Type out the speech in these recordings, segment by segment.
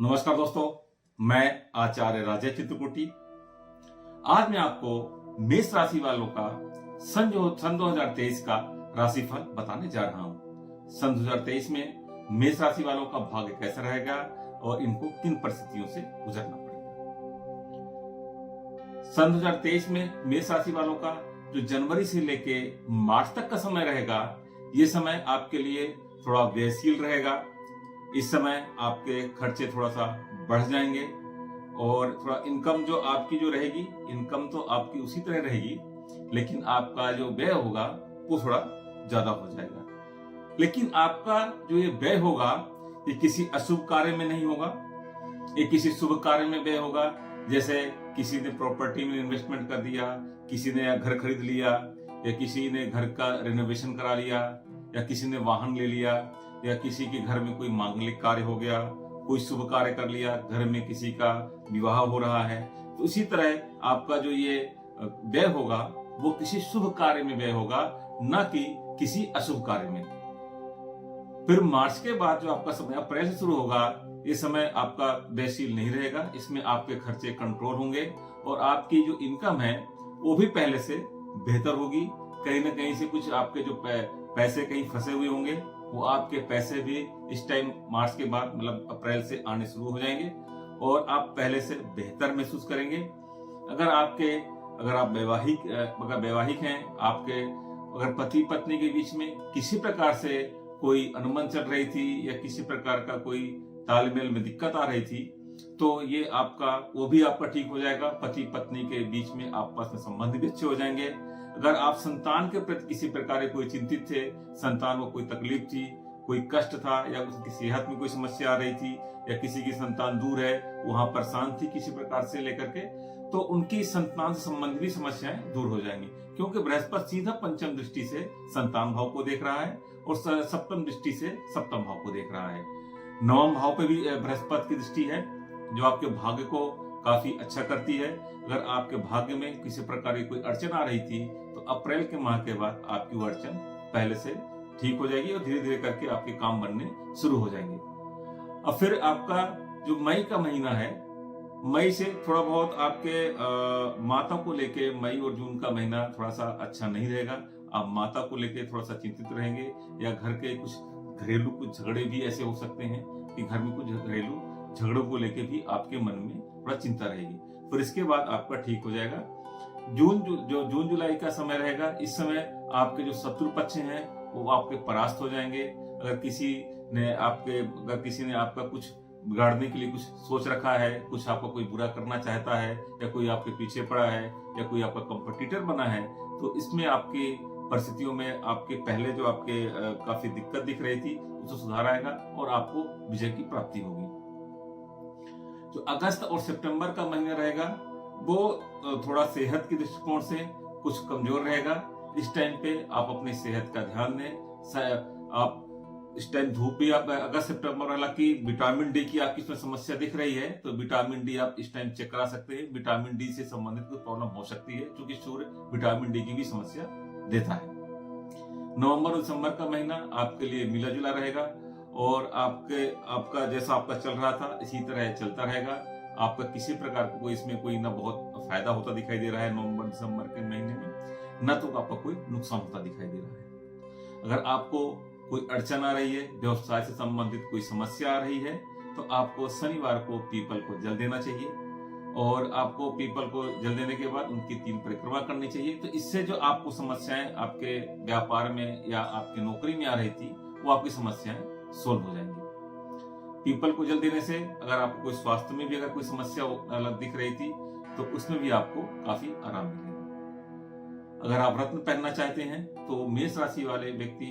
नमस्कार दोस्तों, मैं आचार्य राजा चित्रकूटी। आज मैं आपको मेष राशि वालों का सन 2023 का राशिफल बताने जा रहा हूं। सन 2023 में मेष राशि वालों का भाग्य कैसा रहेगा और इनको किन परिस्थितियों से गुजरना पड़ेगा। सन 2023 में मेष राशि वालों का जो जनवरी से लेके मार्च तक का समय रहेगा, ये समय आपके लिए थोड़ा व्ययशील रहेगा। इस समय आपके खर्चे थोड़ा सा बढ़ जाएंगे और थोड़ा इनकम जो आपकी जो रहेगी, इनकम तो आपकी उसी तरह रहेगी, लेकिन आपका जो व्यय होगा वो थोड़ा ज्यादा हो जाएगा। लेकिन आपका जो ये व्यय होगा, ये किसी अशुभ कार्य में नहीं होगा, ये किसी शुभ कार्य में व्यय होगा। जैसे किसी ने प्रॉपर्टी में इन्वेस्टमेंट कर दिया, किसी ने घर खरीद लिया, या किसी ने घर का रिनोवेशन करा लिया, या किसी ने वाहन ले लिया, या किसी के घर में कोई मांगलिक कार्य हो गया, कोई शुभ कार्य कर लिया, घर में किसी का विवाह हो रहा है। तो इसी तरह आपका जो ये व्यय होगा वो किसी शुभ कार्य में व्यय होगा, न कि किसी अशुभ कार्य में। फिर मार्च के बाद जो आपका समय अप्रैल से शुरू होगा, ये समय आपका व्ययशील नहीं रहेगा। इसमें आपके खर्चे कंट्रोल होंगे और आपकी जो इनकम है वो भी पहले से बेहतर होगी। कहीं ना कहीं से कुछ आपके जो पैसे कहीं फंसे हुए होंगे, वो आपके पैसे भी इस टाइम मार्च के बाद मतलब अप्रैल से आने शुरू हो जाएंगे और आप पहले से बेहतर महसूस करेंगे। अगर आप वैवाहिक हैं, आपके अगर पति पत्नी के बीच में किसी प्रकार से कोई अनबन चल रही थी या किसी प्रकार का कोई तालमेल में दिक्कत आ रही थी, तो ये वो भी आपका ठीक हो जाएगा। पति पत्नी के बीच में आपस में संबंध भी अच्छे हो जाएंगे। अगर आप संतान के प्रति किसी प्रकार के कोई चिंतित थे, संतान को कोई तकलीफ थी, कोई कष्ट था, या उसकी सेहत में कोई समस्या आ रही थी, या किसी की संतान दूर है, वहां परेशान थी किसी प्रकार से लेकर के, तो उनकी संतान से संबंधित समुदाय दूर हो जाएंगी। क्योंकि बृहस्पति सीधा पंचम दृष्टि से संतान भाव को देख रहा है और सप्तम दृष्टि से सप्तम भाव को देख रहा है। नवम भाव पे भी बृहस्पति की दृष्टि है, जो आपके भाग्य को काफी अच्छा करती है। अगर आपके भाग्य में किसी प्रकार की कोई अड़चन आ रही थी, तो अप्रैल के माह के बाद आपकी वो अड़चन पहले से ठीक हो जाएगी और धीरे धीरे करके आपके काम बनने शुरू हो जाएंगे। अब फिर आपका जो मई का महीना है, मई से थोड़ा बहुत आपके माता को लेके मई और जून का महीना थोड़ा सा अच्छा नहीं रहेगा। आप माता को लेके थोड़ा सा चिंतित रहेंगे, या घर के कुछ घरेलू कुछ झगड़े भी ऐसे हो सकते हैं कि घर में कुछ घरेलू झगड़ों को लेके भी आपके मन में थोड़ा चिंता रहेगी। फिर इसके बाद आपका ठीक हो जाएगा। जून जुलाई का समय रहेगा, इस समय आपके जो शत्रु पक्ष हैं वो आपके परास्त हो जाएंगे। अगर किसी ने आपका कुछ बिगाड़ने के लिए कुछ सोच रखा है, कुछ आपको कोई बुरा करना चाहता है, या कोई आपके पीछे पड़ा है, या कोई आपका कंपटीटर बना है, तो इसमें आपकी परिस्थितियों में आपके पहले जो आपके काफी दिक्कत दिख रही थी उसमें सुधार आएगा और आपको विजय की प्राप्ति होगी। जो अगस्त और सितंबर का महीना रहेगा वो थोड़ा सेहत के दृष्टिकोण से कुछ कमजोर रहेगा। इस टाइम पे आप अपनी सेहत का ध्यान दें। आप इस टाइम धूप भी आप अगस्त सितंबर, हालांकि विटामिन डी की आपकी इसमें समस्या दिख रही है, तो विटामिन डी आप इस टाइम चेक करा सकते हैं। विटामिन डी से संबंधित कोई प्रॉब्लम हो सकती है, क्योंकि सूर्य विटामिन डी की भी समस्या देता है। नवंबर और दिसंबर का महीना आपके लिए मिला जुला रहेगा और आपका जैसा आपका चल रहा था इसी तरह चलता रहेगा। आपका किसी प्रकार का इसमें कोई ना बहुत फायदा होता दिखाई दे रहा है नवंबर दिसंबर के महीने में, न तो आपका कोई नुकसान होता दिखाई दे रहा है। अगर आपको कोई अड़चन आ रही है, व्यवसाय से संबंधित कोई समस्या आ रही है, तो आपको शनिवार को पीपल को जल देना चाहिए और आपको पीपल को जल देने के बाद उनकी 3 परिक्रमा करनी चाहिए। तो इससे जो आपको समस्याएं आपके व्यापार में या आपकी नौकरी में आ रही थी, वो आपकी समस्याएं सोल्व हो जाएंगी। पीपल को जल देने से अगर आपको कोई स्वास्थ्य में भी अगर कोई समस्या अलग दिख रही थी, तो उसमें भी आपको काफी आराम मिलेगा। अगर आप रत्न पहनना चाहते हैं, तो मेष राशि वाले व्यक्ति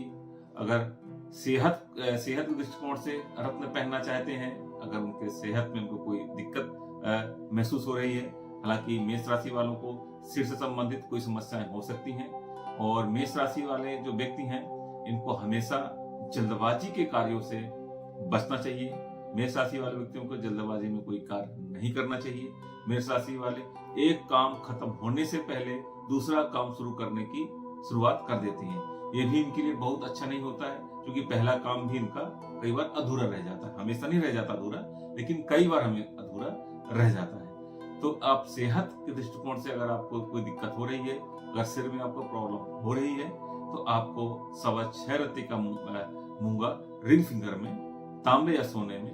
अगर सेहत के दृष्टिकोण से रत्न पहनना चाहते हैं, अगर उनके सेहत में उनको कोई दिक्कत महसूस हो रही है, हालांकि मेष राशि वालों को सिर से संबंधित कोई समस्याएं हो सकती हैं, और मेष राशि वाले जो व्यक्ति हैं इनको हमेशा जल्दबाजी के कार्यों से बचना चाहिए। मेष राशि वाले व्यक्तियों को जल्दबाजी में कोई कार्य नहीं करना चाहिए। मेष राशि वाले एक काम खत्म होने से पहले दूसरा काम शुरू करने की शुरुआत कर देते हैं। ये भी इनके लिए बहुत अच्छा नहीं होता है, क्योंकि पहला काम भी इनका कई बार अधूरा रह जाता है। हमेशा नहीं रह जाता अधूरा, लेकिन कई बार हमें अधूरा रह जाता है। तो आप सेहत के दृष्टिकोण से अगर आपको कोई दिक्कत हो रही है, अगर सिर में आपको प्रॉब्लम हो रही है, तो आपको 6.25 रत्ती का मूंगा रिंग फिंगर में तांबे या सोने में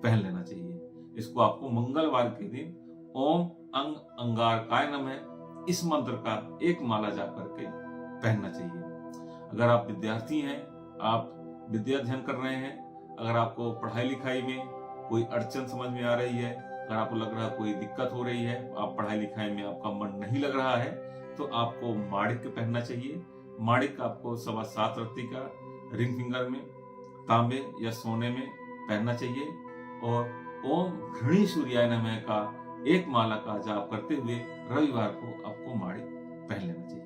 पहन लेना चाहिए। इसको आपको मंगलवार के दिन ओम अंग अंगारकाय नमः इस मंत्र का एक माला जा करके पहनना चाहिए। अगर आप विद्यार्थी हैं, आप विद्या अध्ययन कर रहे हैं, अगर आपको पढ़ाई लिखाई में कोई अड़चन समझ में आ रही है, अगर आपको लग रहा है कोई दिक्कत हो रही है, आप पढ़ाई लिखाई में आपका मन नहीं लग रहा है, तो आपको माणिक पहनना चाहिए। माणिक आपको 7.25 रत्ती का रिंग फिंगर में तांबे या सोने में पहनना चाहिए और ओम घृणी सूर्याय नमः का एक माला का जाप करते हुए रविवार को आपको माणिक पहन लेना चाहिए।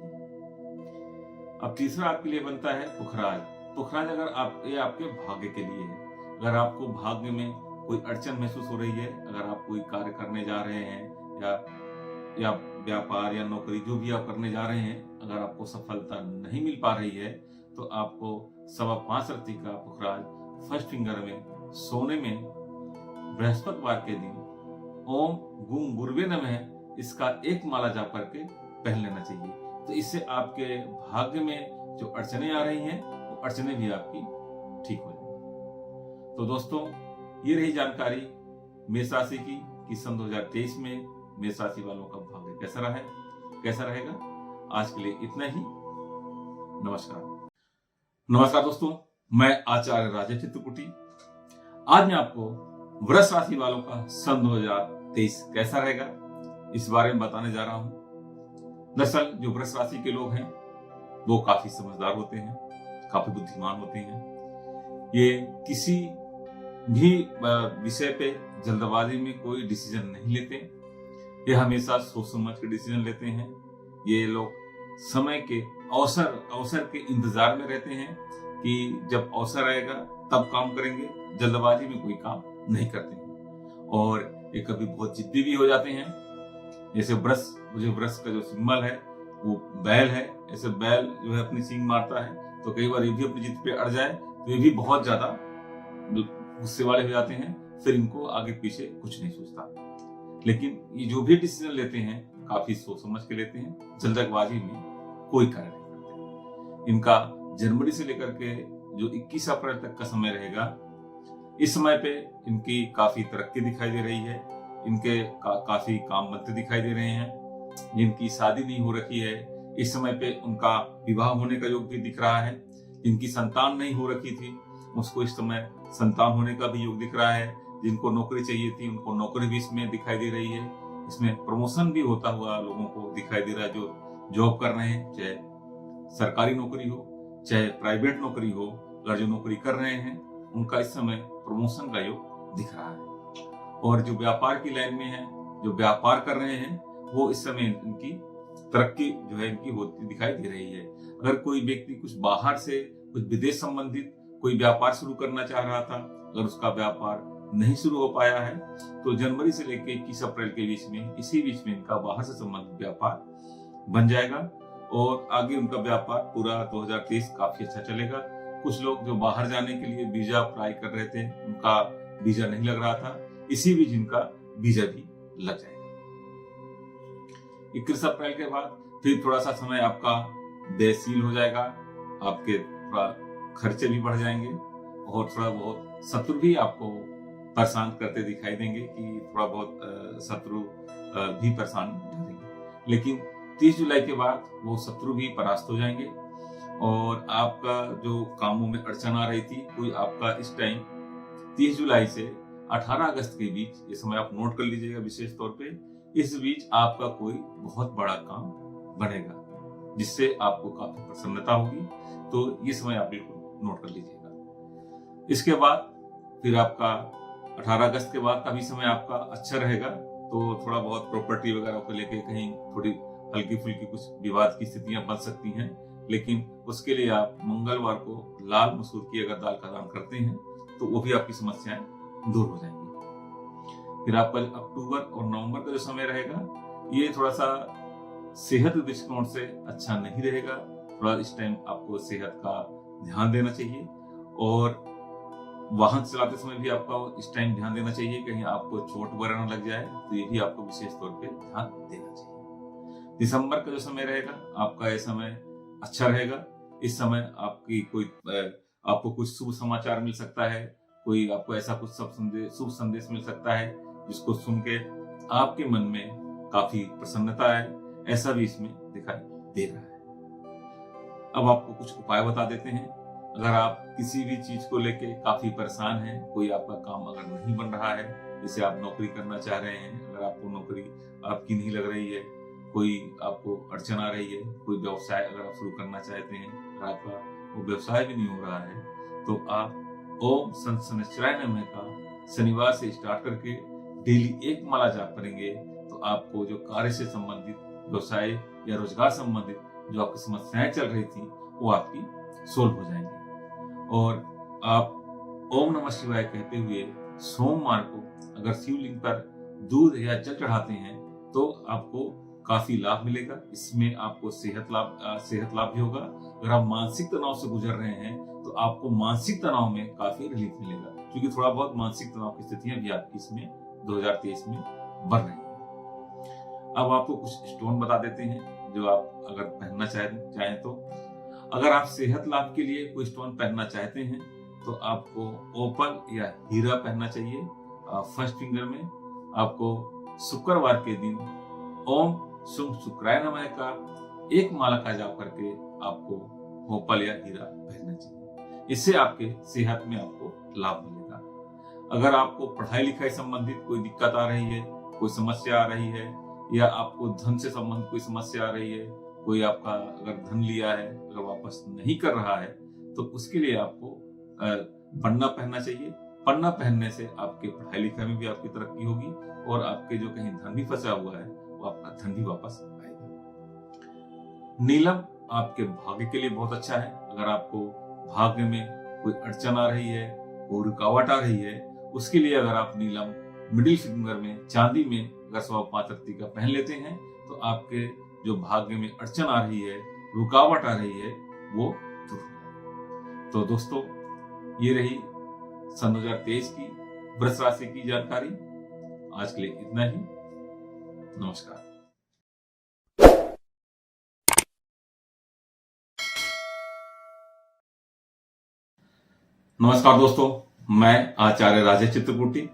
अब तीसरा आपके लिए बनता है पुखराज। पुखराज अगर ये आपके भाग्य के लिए है। अगर आपको भाग्य में कोई अड़चन महसूस हो रही है, अगर आप कोई कार्य करने जा रहे हैं या व्यापार या नौकरी जो भी आप करने जा रहे हैं, अगर आपको सफलता नहीं मिल पा रही है, तो आपको 5.25 रत्ती का पुखराज फर्स्ट फिंगर में सोने में बृहस्पतिवार के दिन ओम गुं गुरुवे नमः इसका एक माला जाप करके पहन लेना चाहिए। तो इससे आपके भाग्य में जो अड़चने आ रही हैं, वो अड़चने भी आपकी ठीक हो जाएंगी। तो दोस्तों, ये रही जानकारी मेष राशि की कि सन 2023 में मेष राशि वालों का भाग्य कैसा रहेगा। आज के लिए इतना ही। नमस्कार दोस्तों, मैं आचार्य राजेश चित्रकुटी। आज मैं आपको वृष राशि वालों का सन 2023 कैसा रहेगा इस बारे में बताने जा रहा हूं। दरअसल जो वृष राशि के लोग हैं वो काफी समझदार होते हैं, काफी बुद्धिमान होते हैं। ये किसी भी विषय पे जल्दबाजी में कोई डिसीजन नहीं लेते। ये हमेशा सोच समझ के डिसीजन लेते हैं। ये लोग समय के अवसर के इंतजार में रहते हैं कि जब अवसर आएगा तब काम करेंगे, जल्दबाजी में कोई काम नहीं करते हैं। और ये कभी बहुत जिद्दी भी हो जाते हैं। जैसे वृष का जो सिंबल है वो बैल है। ऐसे बैल जो है अपनी सींग मारता है, तो कई बार ये भी अपनी जिद पे अड़ जाए तो ये भी बहुत ज्यादा गुस्से वाले हो जाते हैं। फिर इनको आगे पीछे कुछ नहीं सोचता। लेकिन ये जो भी डिसीजन लेते हैं काफी सोच समझ के लेते हैं, जल्दबाजी में कोई कार्य नहीं करते। इनका जनवरी से लेकर के जो 21 अप्रैल तक का समय रहेगा, इस समय पे इनकी काफी तरक्की दिखाई दे रही है। इनके काफी काम बनते दिखाई दे रहे हैं। जिनकी शादी नहीं हो रखी है, इस समय पे उनका विवाह होने का योग भी दिख रहा है। जिनकी संतान नहीं हो रखी थी, उसको इस समय संतान होने का भी योग दिख रहा है। जिनको नौकरी चाहिए थी, उनको नौकरी भी इसमें दिखाई दे रही है। इसमें प्रमोशन भी होता हुआ लोगों को दिखाई दे रहा है। जो जॉब कर रहे हैं, चाहे सरकारी नौकरी हो चाहे प्राइवेट नौकरी हो, अगर जो नौकरी कर रहे हैं उनका इस समय प्रमोशन का योग दिख रहा है। और जो व्यापार की लाइन में है, जो व्यापार कर रहे हैं, वो इस समय इनकी तरक्की जो है इनकी होती दिखाई दे रही है। अगर कोई व्यक्ति कुछ बाहर से कुछ विदेश संबंधित कोई व्यापार शुरू करना चाह रहा था, अगर उसका व्यापार नहीं शुरू हो पाया है, तो जनवरी से लेकर 21 अप्रैल के बीच में इसी बीच में इनका बाहर से संबंधित व्यापार बन जाएगा और आगे उनका व्यापार पूरा 2023 काफी अच्छा चलेगा। कुछ लोग जो बाहर जाने के लिए वीजा अप्लाई कर रहे थे, उनका वीजा नहीं लग रहा था, इसी बीच इनका वीजा भी लग जाएगा। 21 अप्रैल के बाद फिर थोड़ा सा समय आपका व्ययशील हो जाएगा। आपके थोड़ा खर्चे भी बढ़ जाएंगे और थोड़ा बहुत शत्रु भी आपको परेशान करते दिखाई देंगे कि थोड़ा बहुत शत्रु भी परेशान करेंगे। लेकिन 30 जुलाई के बाद वो शत्रु भी परास्त हो जाएंगे और आपका जो कामों में अड़चन आ रही थी, कोई आपका इस टाइम 30 जुलाई से 18 अगस्त के बीच, ये समय आप नोट कर लीजिएगा विशेष तौर पे, इस बीच आपका कोई बहुत बड़ा काम बनेगा जिससे आपको काफी प्रसन्नता होगी। तो ये समय आप बिल्कुल नोट कर लीजिएगा। इसके बाद फिर आपका 18 अगस्त के बाद का भी समय आपका अच्छा रहेगा। तो थोड़ा बहुत प्रॉपर्टी वगैरह को लेके कहीं थोड़ी हल्की फुल्की कुछ विवाद की स्थितियां बन सकती हैं, लेकिन उसके लिए आप मंगलवार को लाल मसूर की अगर दाल का दान करते हैं तो वो भी आपकी समस्याएं दूर हो जाएंगी। फिर आपका अक्टूबर और नवंबर का जो समय रहेगा, ये थोड़ा सा सेहत दृष्टिकोण से अच्छा नहीं रहेगा। थोड़ा इस टाइम आपको सेहत का ध्यान देना चाहिए और वाहन चलाते समय भी आपको इस टाइम ध्यान देना चाहिए, कहीं आपको चोट वगैरह न लग जाए, तो ये भी आपको विशेष तौर पे ध्यान देना चाहिए। दिसंबर का जो समय रहेगा आपका, ये समय अच्छा रहेगा। इस समय आपको कुछ शुभ समाचार मिल सकता है, कोई आपको ऐसा कुछ शुभ संदेश मिल सकता है जिसको सुन के आपके मन में काफी प्रसन्नता है, ऐसा भी इसमें दिखाई दे रहा है। अब आपको कुछ उपाय बता देते हैं। अगर आप किसी भी चीज को लेके काफी परेशान हैं, कोई आपका काम अगर नहीं बन रहा है, जैसे आप नौकरी करना चाह रहे हैं, अगर आपको नौकरी आपकी नहीं लग रही है, कोई आपको अड़चन आ रही है, कोई व्यवसाय अगर आप शुरू करना चाहते हैं, अगर आपका वो व्यवसाय भी नहीं हो रहा है, तो आप ओम संत शनिश्चराय नमः का शनिवार से स्टार्ट करके डेली 1 माला जाप करेंगे, तो आपको जो कार्य से संबंधित, व्यवसाय या रोजगार संबंधित जो आपकी समस्याएं चल रही थी, वो आपकी सोल्व हो जाएंगी। और आप ओम नमः शिवाय कहते हुए सोमवार को अगर शिवलिंग पर दूध या जल चढ़ाते हैं, तो आपको काफी लाभ मिलेगा। इसमें आपको सेहत लाभ भी होगा। अगर आप मानसिक तनाव से गुजर रहे हैं, तो आपको मानसिक तनाव में काफी रिलीफ मिलेगा, क्योंकि थोड़ा बहुत मानसिक तनाव की स्थितियां भी आपकी इसमें 2023 में बढ़ रही है। अब आपको कुछ स्टोन बता देते हैं जो आप अगर पहनना चाहें तो। अगर आप सेहत लाभ के लिए कोई स्टोन पहनना चाहते हैं, तो आपको ओपल या हीरा पहनना चाहिए। फर्स्ट फिंगर में आपको शुक्रवार के दिन ओम शुभ शुक्राय नमः का 1 माला का जाप करके आपको ओपल या हीरा पहनना चाहिए। इससे आपके सेहत में आपको लाभ मिलेगा। अगर आपको पढ़ाई लिखाई संबंधित कोई दिक्कत आ रही है, कोई समस्या आ रही है, या आपको धन से संबंधित कोई समस्या आ रही है, कोई आपका अगर धन लिया है अगर वापस नहीं कर रहा है, तो उसके लिए आपको पन्ना पहनना चाहिए। पन्ना पहनने से आपके पढ़ाई लिखाई में भी आपकी तरक्की होगी, और आपके जो कहीं धन भी फंसा हुआ है, वो आपका धन भी वापस आएगा। नीलम आपके भाग्य के लिए बहुत अच्छा है। अगर आपको भाग्य में कोई अड़चन आ रही है, कोई रुकावट आ रही है, उसके लिए अगर आप नीलम मिडिल फिंगर में चांदी में अगर 5.25 रत्ती का पहन लेते हैं, तो आपके जो भाग्य में अड़चन आ रही है, रुकावट आ रही है, वो दूर हो जाएगी। तो दोस्तों, ये रही सन 2023 की वृष राशि की जानकारी। आज के लिए इतना ही। नमस्कार। नमस्कार दोस्तों, मैं आचार्य राजेश चित्रकूटी।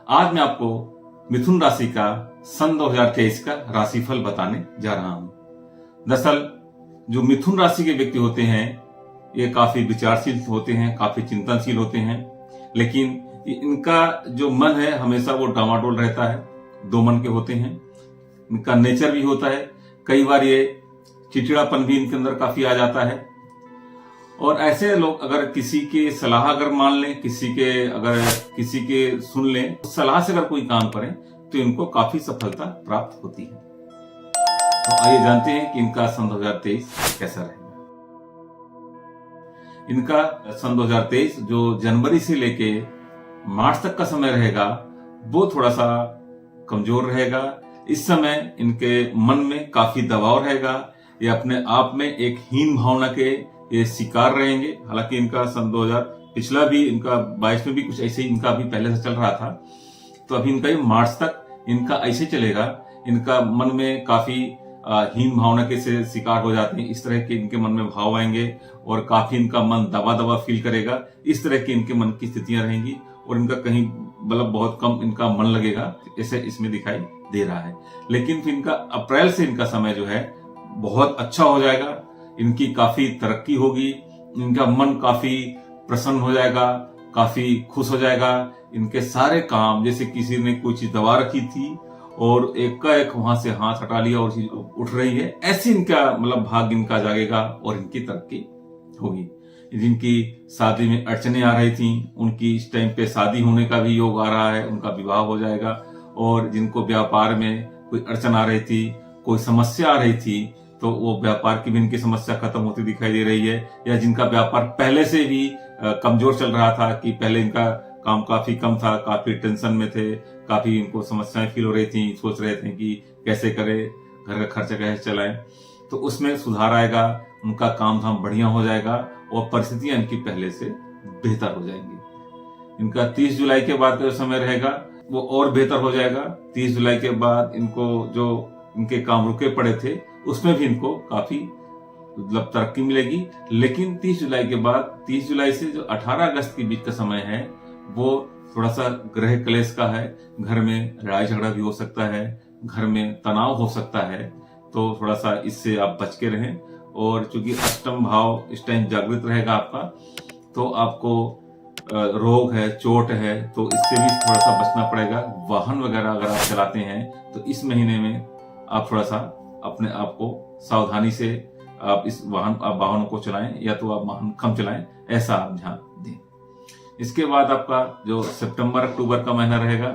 आज मैं आपको मिथुन राशि का सन 2023 का राशिफल बताने जा रहा हूं। दरअसल जो मिथुन राशि के व्यक्ति होते हैं, ये काफी विचारशील होते हैं, काफी चिंतनशील होते हैं, लेकिन इनका जो मन है हमेशा वो डामाडोल रहता है, दो मन के होते हैं। इनका नेचर भी होता है, कई बार ये चिड़चिड़ापन भी इनके अंदर काफी आ जाता है। और ऐसे लोग अगर किसी की सलाह अगर मान लें, किसी के सुन लें, उस सलाह से अगर कोई काम करें, तो इनको काफी सफलता प्राप्त होती है। तो आइए जानते हैं कि इनका सन 2023 कैसा रहेगा। इनका सन 2023 जो जनवरी से लेके मार्च तक का समय रहेगा, वो थोड़ा सा कमजोर रहेगा। इस समय इनके मन में काफी दबाव रहेगा, ये अपने आप में एक हीन भावना के ये शिकार रहेंगे। हालांकि इनका सन 2000 पिछला भी, इनका 22 में भी कुछ ऐसे ही इनका अभी पहले से चल रहा था, तो अभी इनका ये मार्च तक इनका ऐसे चलेगा। इनका मन में काफी हीन भावना के से शिकार हो जाते हैं, इस तरह के इनके मन में भाव आएंगे, और काफी इनका मन दबा दबा फील करेगा। इस तरह की इनके मन की स्थितियां रहेंगी, और इनका कहीं मतलब बहुत कम इनका मन लगेगा, ऐसे इसमें दिखाई दे रहा है। लेकिन फिर इनका अप्रैल से इनका समय जो है बहुत अच्छा हो जाएगा, इनकी काफी तरक्की होगी, इनका मन काफी प्रसन्न हो जाएगा, काफी खुश हो जाएगा। इनके सारे काम, जैसे किसी ने कोई चीज दबा रखी थी और एक वहां से हाथ हटा लिया और चीज उठ रही है, ऐसे इनका मतलब भाग्य इनका जागेगा और इनकी तरक्की होगी। जिनकी शादी में अड़चने आ रही थी, उनकी इस टाइम पे शादी होने का भी योग आ रहा है, उनका विवाह हो जाएगा। और जिनको व्यापार में कोई अड़चन आ रही थी, कोई समस्या आ रही थी, तो वो व्यापार की भी इनकी समस्या खत्म होती दिखाई दे रही है। या जिनका व्यापार पहले से भी कमजोर चल रहा था, कि पहले इनका काम काफी कम था, काफी टेंशन में थे, काफी इनको समस्याएं फील हो रही थी, सोच रहे थे कि कैसे करें, घर का खर्चा कैसे चलाएं, तो उसमें सुधार आएगा, उनका काम धाम बढ़िया हो जाएगा और परिस्थितियां इनकी पहले से बेहतर हो जाएंगी। इनका 30 जुलाई के बाद का जो समय रहेगा वो और बेहतर हो जाएगा। 30 जुलाई के बाद इनको जो इनके काम रुके पड़े थे उसमें भी इनको काफी मतलब तरक्की मिलेगी। लेकिन 30 जुलाई के बाद 30 जुलाई से जो 18 अगस्त के बीच का समय है वो थोड़ा सा ग्रह क्लेश का है। घर में लड़ाई झगड़ा भी हो सकता है, घर में तनाव हो सकता है, तो थोड़ा सा इससे आप बच के रहें। और चूंकि अष्टम भाव इस टाइम जागृत रहेगा आपका, तो आपको रोग है, चोट है, तो इससे भी थोड़ा सा बचना पड़ेगा। वाहन वगैरह अगर आप चलाते हैं तो इस महीने में आप थोड़ा सा अपने आप को सावधानी से आप वाहनों को चलाएं, या तो आप वाहन कम चलाएं, ऐसा आप ध्यान दें। इसके बाद आपका जो सितंबर अक्टूबर का महीना रहेगा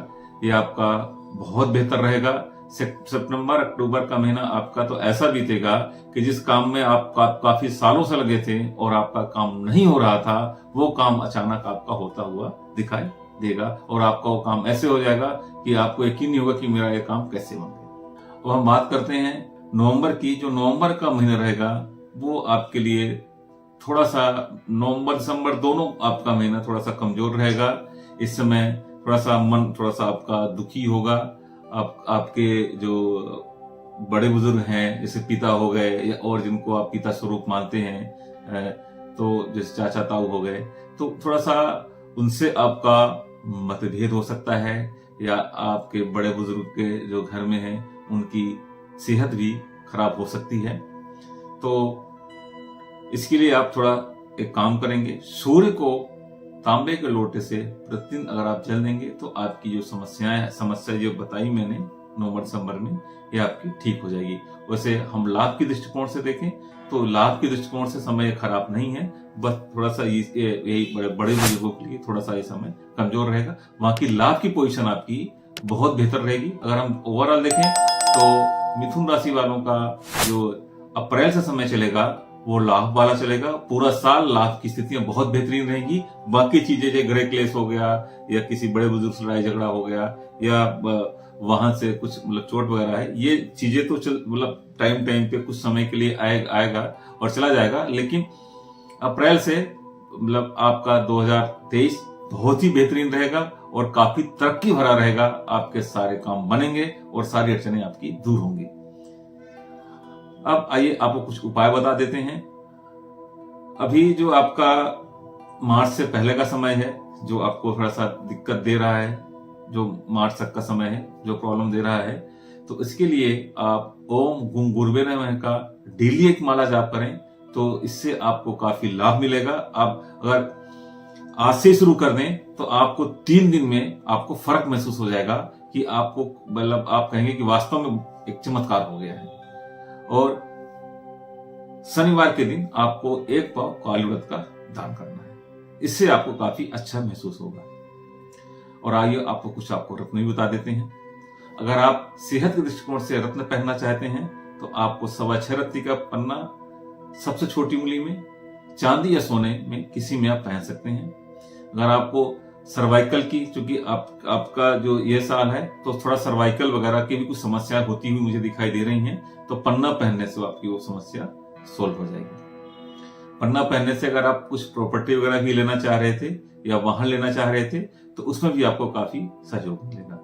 ये आपका बहुत बेहतर रहेगा। सितंबर अक्टूबर का महीना आपका तो ऐसा बीतेगा कि जिस काम में आप काफी सालों से लगे थे और आपका काम नहीं हो रहा था, वो काम अचानक आपका होता हुआ दिखाई देगा। और आपका वो काम ऐसे हो जाएगा कि आपको यकीन नहीं होगा कि मेरा ये काम कैसे बन गया। और हम बात करते हैं नवंबर की। जो नवंबर का महीना रहेगा वो आपके लिए थोड़ा सा, नवंबर दिसंबर दोनों आपका महीना थोड़ा सा कमजोर रहेगा। इस समय थोड़ा सा मन थोड़ा सा आपका दुखी होगा। आपके जो बड़े बुजुर्ग हैं, जैसे पिता हो गए, या और जिनको आप पिता स्वरूप मानते हैं, तो जैसे चाचा ताऊ हो गए, तो थोड़ा सा उनसे आपका मतभेद हो सकता है, या आपके बड़े बुजुर्ग के जो घर में हैं उनकी सेहत भी खराब हो सकती है। तो इसके लिए आप थोड़ा एक काम करेंगे, सूर्य को तांबे के लोटे से प्रतिदिन अगर आप जल देंगे तो आपकी जो समस्या जो बताई मैंने नवंबर दिसंबर में, ये आपकी ठीक हो जाएगी। वैसे हम लाभ की दृष्टिकोण से देखें तो लाभ की दृष्टिकोण से समय खराब नहीं है, बस थोड़ा सा यही बड़े बुजुर्गों के लिए थोड़ा सा ये समय कमजोर रहेगा। बाकी लाभ की पोजीशन आपकी बहुत बेहतर रहेगी। अगर हम ओवरऑल देखें तो मिथुन राशि वालों का जो अप्रैल से समय चलेगा वो लाभ वाला चलेगा। पूरा साल लाभ की स्थितियां बहुत बेहतरीन रहेंगी। बाकी चीजें जैसे ग्रह क्लेश हो गया, या किसी बड़े बुजुर्ग से लड़ाई झगड़ा हो गया, या वहां से कुछ मतलब चोट वगैरह है, ये चीजें तो मतलब टाइम पे कुछ समय के लिए आएगा और चला जाएगा। लेकिन अप्रैल से मतलब आपका 2023 बहुत ही बेहतरीन रहेगा और काफी तरक्की भरा रहेगा। आपके सारे काम बनेंगे और सारी अड़चनें आपकी दूर होंगी। अब आइए आपको कुछ उपाय बता देते हैं। अभी जो आपका मार्च से पहले का समय है, जो आपको थोड़ा सा दिक्कत दे रहा है, जो मार्च तक का समय है जो प्रॉब्लम दे रहा है, तो इसके लिए आप ओम गुं गुरुवे नमः का डेली एक माला जाप करें, तो इससे आपको काफी लाभ मिलेगा। आप अगर आज से शुरू कर दें तो आपको 3 दिन में आपको फर्क महसूस हो जाएगा कि आपको मतलब आप कहेंगे कि वास्तव में एक चमत्कार हो गया है। और शनिवार के दिन आपको 1 पाव काली उड़द का दान करना है, इससे आपको काफी अच्छा महसूस होगा। और आइए आपको रत्न भी बता देते हैं। अगर आप सेहत के दृष्टिकोण से रत्न पहनना चाहते हैं तो आपको 6.25 रत्ती का पन्ना सबसे छोटी उंगली में, चांदी या सोने में किसी में आप पहन सकते हैं। अगर आपको सर्वाइकल की, चूंकि आपका जो ये साल है तो थोड़ा सर्वाइकल वगैरह की भी कुछ समस्या होती हुई मुझे दिखाई दे रही हैं, तो पन्ना पहनने से आपकी वो समस्या सोल्व हो जाएगी। पन्ना पहनने से अगर आप कुछ प्रॉपर्टी वगैरह भी लेना चाह रहे थे या वाहन लेना चाह रहे थे तो उसमें भी आपको काफी सहयोग मिलेगा।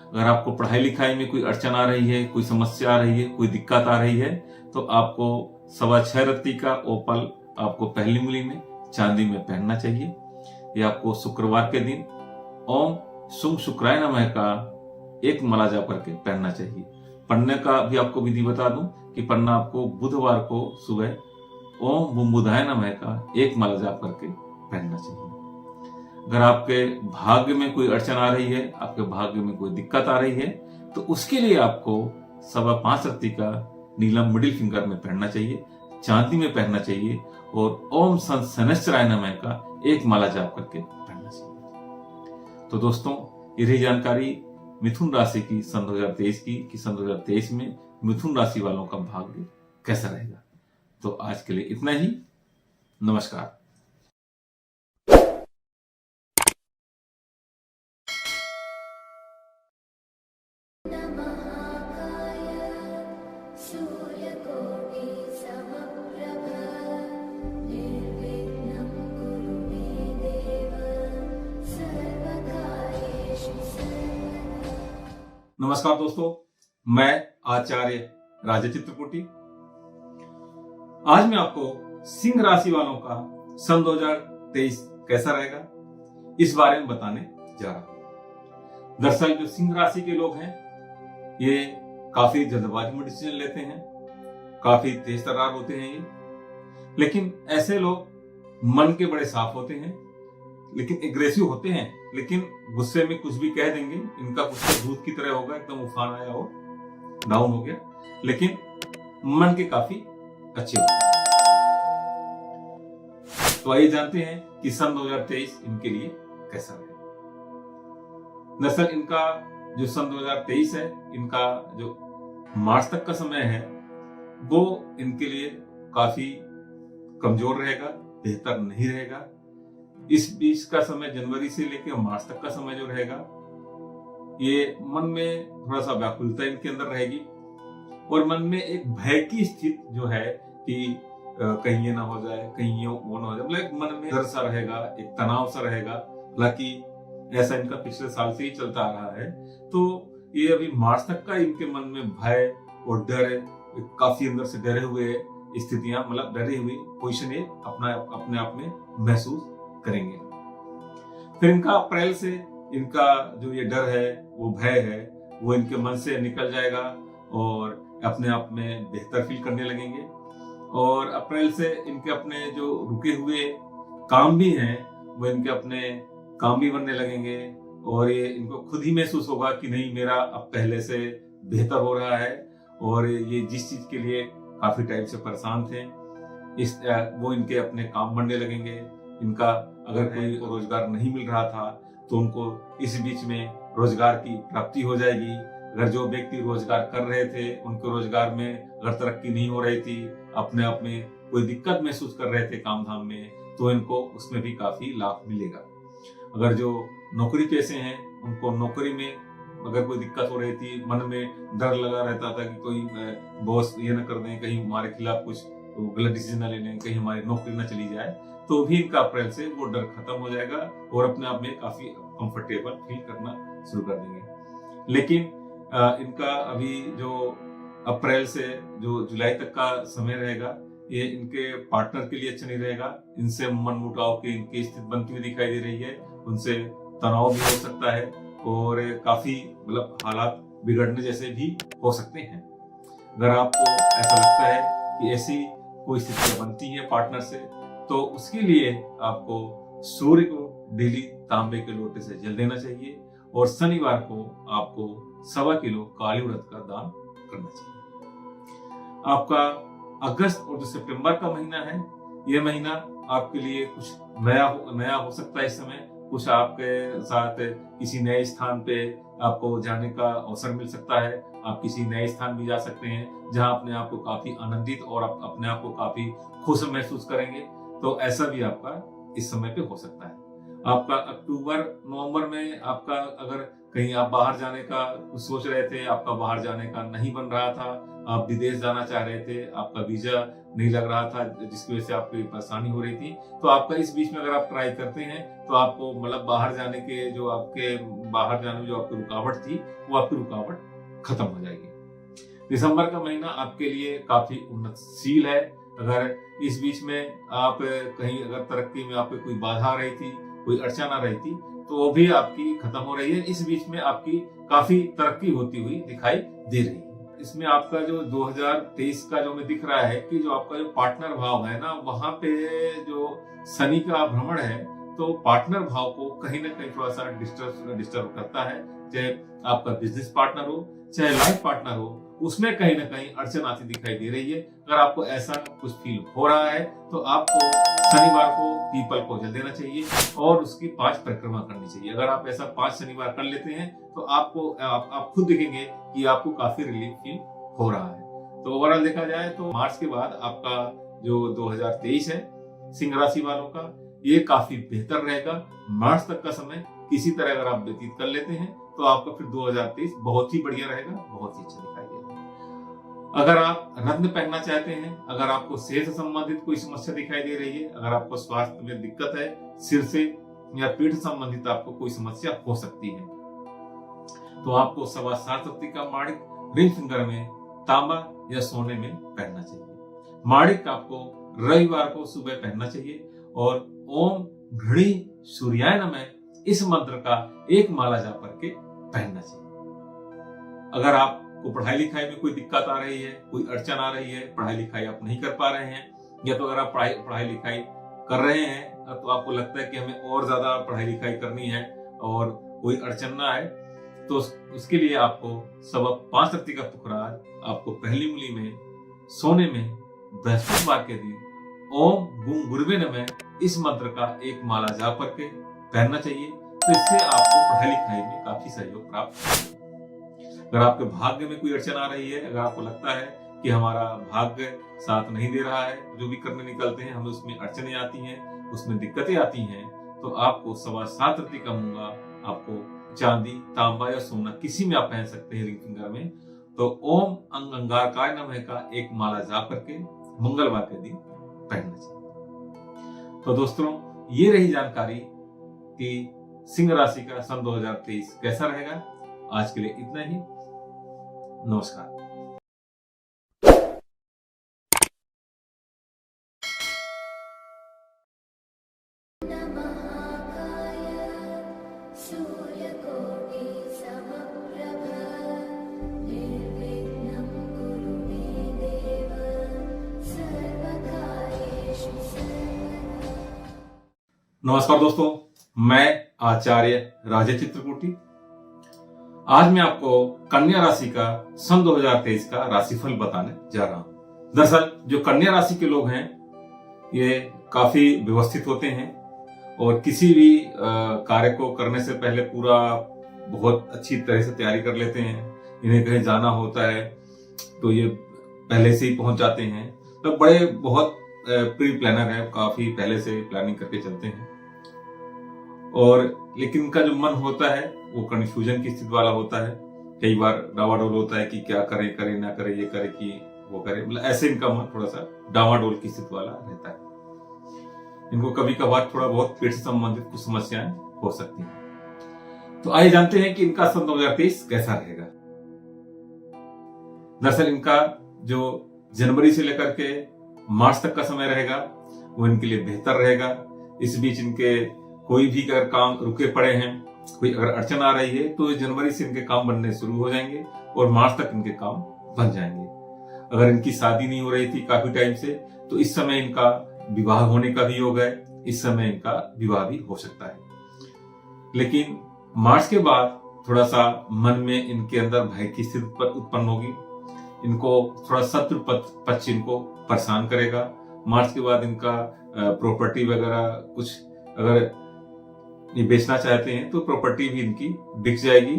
अगर आपको पढ़ाई लिखाई में कोई अड़चन आ रही है, कोई समस्या आ रही है, कोई दिक्कत आ रही है, तो आपको 6.25 रत्ती का ओपल आपको पहली उंगली में चांदी में पहनना चाहिए। ये आपको शुक्रवार के दिन ओम शुंग शुक्राय नमः का 1 माला जाप करके पहनना चाहिए। पढ़ने का भी आपको विधि बता दूं कि पढ़ना आपको बुधवार को सुबह ओम बुम बुधाय नमः का 1 माला जाप करके पहनना चाहिए। अगर आपके भाग्य में कोई अड़चन आ रही है, आपके भाग्य में कोई दिक्कत आ रही है, तो उसके लिए आपको 5.25 रत्ती का नीलम मिडिल फिंगर में पहनना चाहिए, चांदी में पहनना चाहिए, और ओम संत शनैश्चराय नमः का 1 माला जाप करके पहनना चाहिए। तो दोस्तों, ये रही जानकारी मिथुन राशि की सन 2023 की, कि सन 2023 में मिथुन राशि वालों का भाग्य कैसा रहेगा। तो आज के लिए इतना ही। नमस्कार। सूर्यकोटि समप्रभ निर्विघ्नं कुरु मे देव नमस्कार दोस्तों, मैं आचार्य राजा चित्रकूटी। आज मैं आपको सिंह राशि वालों का सन 2023 कैसा रहेगा इस बारे में बताने जा रहा हूं। दरअसल जो सिंह राशि के लोग हैं ये काफी जल्दबाजी में डिसीजन लेते हैं, काफी तेज तर्रार होते हैं ये, लेकिन ऐसे लोग मन के बड़े साफ होते हैं, लेकिन एग्रेसिव होते हैं, लेकिन गुस्से में कुछ भी कह देंगे। इनका गुस्सा दूध की तरह होगा, एकदम उफान आया हो, डाउन हो गया, लेकिन मन के काफी अच्छे होते हैं। तो आइए जानते हैं कि सन 2023 इनके लिए कैसा रहेगा। दरअसल इनका जो सन 2023 है, इनका जो मार्च तक का समय है वो इनके लिए काफी कमजोर रहेगा, बेहतर नहीं रहेगा। इस बीच का समय जनवरी से लेकर मार्च तक का समय जो रहेगा ये मन में थोड़ा सा व्याकुलता इनके अंदर रहेगी और मन में एक भय की स्थिति जो है कि कहीं ये ना हो जाए, कहीं ये वो ना हो जाए, मतलब मन में डर सा रहेगा, एक तनाव सा रहेगा। हालांकि ऐसा इनका पिछले साल से ही चलता आ रहा है, तो ये अभी मार्च तक का इनके मन में भय और डर, काफी अंदर से डरे हुए स्थितियां, मतलब डरी हुई पोजीशन ये अपने आप में महसूस करेंगे। फिर इनका अप्रैल से इनका जो ये डर है, वो भय है, वो इनके मन से निकल जाएगा और अपने आप में बेहतर फील करने लगेंगे। और अप्रैल से इनके अपने जो रुके हुए काम भी हैं वो इनके अपने काम भी बनने लगेंगे और ये इनको खुद ही महसूस होगा कि नहीं, मेरा अब पहले से बेहतर हो रहा है। और ये जिस चीज के लिए काफी टाइम से परेशान थे वो इनके अपने काम बनने लगेंगे। इनका अगर कोई रोजगार नहीं मिल रहा था तो उनको इस बीच में रोजगार की प्राप्ति हो जाएगी। अगर जो व्यक्ति रोजगार कर रहे थे उनको रोजगार में अगर तरक्की नहीं हो रही थी, अपने आप में कोई दिक्कत महसूस कर रहे थे काम धाम में, तो इनको उसमें भी काफी लाभ मिलेगा। अगर जो नौकरी पेशे हैं उनको नौकरी में अगर कोई दिक्कत हो रही थी, मन में डर लगा रहता था कि कोई बॉस ये ना कर दें, कहीं हमारे खिलाफ कुछ गलत डिसीजन ना ले लें, कहीं हमारी नौकरी ना चली जाए, तो भी इनका अप्रैल से वो डर खत्म हो जाएगा और अपने आप में काफी कंफर्टेबल फील करना शुरू कर देंगे। लेकिन इनका अभी जो अप्रैल से जो जुलाई तक का समय रहेगा ये इनके पार्टनर के लिए अच्छा नहीं रहेगा। इनसे मनमुटाव की इनकी स्थिति बनती हुई दिखाई दे रही है, उनसे तनाव भी हो सकता है और काफी मतलब हालात बिगड़ने जैसे भी हो सकते हैं। अगर आपको ऐसा लगता है कि ऐसी कोई स्थितियां बनती है पार्टनर से, तो उसके लिए आपको सूर्य को डेली तांबे के लोटे से जल देना चाहिए और शनिवार को आपको 1.25 किलो काली उड़द का दान करना चाहिए। आपका अगस्त और जो सितंबर का महीना है, ये महीना आपके लिए कुछ नया हो सकता है। इस समय कुछ आपके साथ किसी नए स्थान पे आपको जाने का अवसर मिल सकता है। आप किसी नए स्थान भी जा सकते हैं जहां अपने आप को काफी आनंदित और अपने आप को काफी खुश महसूस करेंगे, तो ऐसा भी आपका इस समय पे हो सकता है। आपका अक्टूबर नवंबर में आपका अगर कहीं आप बाहर जाने का कुछ सोच रहे थे, आपका बाहर जाने का नहीं बन रहा था, आप विदेश जाना चाह रहे थे, आपका वीजा नहीं लग रहा था जिसकी वजह से आपकी परेशानी हो रही थी, तो आपका इस बीच में अगर आप ट्राई करते हैं तो आपको मतलब बाहर जाने में जो आपकी रुकावट थी वो आपकी रुकावट खत्म हो जाएगी। दिसंबर का महीना आपके लिए काफी उन्नतशील है। अगर इस बीच में आप कहीं अगर तरक्की में आपको कोई बाधा आ रही थी, कोई अड़चन आ रही थी, तो वो भी आपकी खत्म हो रही है। इस बीच में आपकी काफी तरक्की होती हुई दिखाई दे रही है। इसमें आपका जो 2023 का जो में दिख रहा है कि जो आपका जो पार्टनर भाव है ना, वहां पे जो शनि का भ्रमण है, तो पार्टनर भाव को कहीं ना कहीं थोड़ा सा डिस्टर्ब करता है। चाहे आपका बिजनेस पार्टनर हो, चाहे लाइफ पार्टनर हो, उसमें कहीं ना कहीं अड़चन आती दिखाई दे रही है। अगर आपको ऐसा कुछ फील हो रहा है तो आपको शनिवार को पीपल को जल देना चाहिए और उसकी 5 परिक्रमा करनी चाहिए। अगर आप ऐसा 5 शनिवार कर लेते हैं तो आप खुद देखेंगे कि आपको काफी रिलीफ फील हो रहा है। तो ओवरऑल देखा जाए तो मार्च के बाद आपका जो 2023 है सिंह राशि वालों का, ये काफी बेहतर रहेगा। मार्च तक का समय किसी तरह अगर आप व्यतीत कर लेते हैं तो आपका फिर 2023 बहुत ही बढ़िया रहेगा, बहुत ही अच्छा दिखाई देगा। अगर आप रत्न पहनना चाहते हैं, अगर आपको सेहत से संबंधित कोई समस्या दिखाई दे रही है, अगर आपको स्वास्थ्य में दिक्कत है, सिर से या पीठ संबंधित आपको कोई समस्या हो सकती है, तो तो आपको 7.25 का माणिक रिंग फिंगर में तांबा या सोने में पहनना चाहिए। माणिक आपको रविवार को सुबह पहनना चाहिए और ओम घृणी सूर्याय नमः इस मंत्र का एक माला जाप करके पहनना चाहिए। अगर आपको पढ़ाई लिखाई में कोई दिक्कत आ रही है, कोई अड़चन आ रही है, पढ़ाई लिखाई आप नहीं कर पा रहे हैं, या तो अगर आप पढ़ाई लिखाई कर रहे हैं तो आपको लगता है कि हमें और ज्यादा पढ़ाई लिखाई करनी है और कोई अड़चन ना आए, तो उसके लिए आपको 5.25 का पुखराज आपको पहली उंगली में सोने में बृहस्पतिवार के दिन ओम गुं गुरुवे नमः इस मंत्र का एक माला जाप करके पहनना चाहिए। तो इससे आपको पढ़ाई लिखाई में काफी सहयोग प्राप्त होगा। अगर आपके भाग्य में कोई अड़चन आ रही है, अगर आपको लगता है कि हमारा भाग्य साथ नहीं दे रहा है, जो भी करने निकलते हैं हमें उसमें अड़चनें आती हैं, उसमें दिक्कतें आती हैं, तो आपको 7.25 का मूंगा आपको चांदी, तांबा या सोना किसी में आप पहन सकते हैं रिंग फिंगर में। तो ओम अंगारकाय नमः का एक माला जाप करके मंगलवार के दिन पहनना चाहिए। तो दोस्तों, ये रही जानकारी कि सिंह राशि का सन 2023 कैसा रहेगा। आज के लिए इतना ही। नमस्कार। नमस्कार दोस्तों, मैं आचार्य राजे चित्रकूटी। आज मैं आपको कन्या राशि का सन 2023 का राशिफल बताने जा रहा हूं। दरअसल जो कन्या राशि के लोग हैं ये काफी व्यवस्थित होते हैं और किसी भी कार्य को करने से पहले पूरा बहुत अच्छी तरह से तैयारी कर लेते हैं। इन्हें कहीं जाना होता है तो ये पहले से ही पहुंच जाते हैं। तो बड़े बहुत प्री प्लानर है, काफी पहले से प्लानिंग करके चलते हैं। और लेकिन इनका जो मन होता है वो कंफ्यूजन की स्थिति वाला होता है। कई बार डावाडोल होता है कि क्या करे, करे ना करे, ये करे कि वो करे, मतलब ऐसे इनका मन थोड़ा सा डावाडोल की स्थिति वाला रहता है। इनको कभी कभार थोड़ा बहुत पेट से संबंधित कुछ समस्याएं हो सकती हैं। तो आइए जानते हैं कि इनका सन 2023 कैसा रहेगा। दरअसल इनका जो जनवरी से लेकर के मार्च तक का समय रहेगा वो इनके लिए बेहतर रहेगा। इस बीच इनके कोई भी अगर काम रुके पड़े हैं, कोई अगर अड़चन आ रही है, तो जनवरी से इनके काम बनने शुरू हो जाएंगे और मार्च तक इनके काम बन जाएंगे। अगर इनकी शादी नहीं हो रही थी काफी टाइम से, तो इस समय इनका विवाह होने का भी योग है। इस समय इनका विवाह भी हो सकता है। लेकिन मार्च के बाद थोड़ा सा मन में इनके अंदर भय की स्थिति उत्पन्न होगी। इनको थोड़ा शत्रु पक्ष इनको परेशान करेगा। मार्च के बाद इनका प्रॉपर्टी वगैरह कुछ अगर ये बेचना चाहते हैं तो प्रॉपर्टी भी इनकी बिक जाएगी।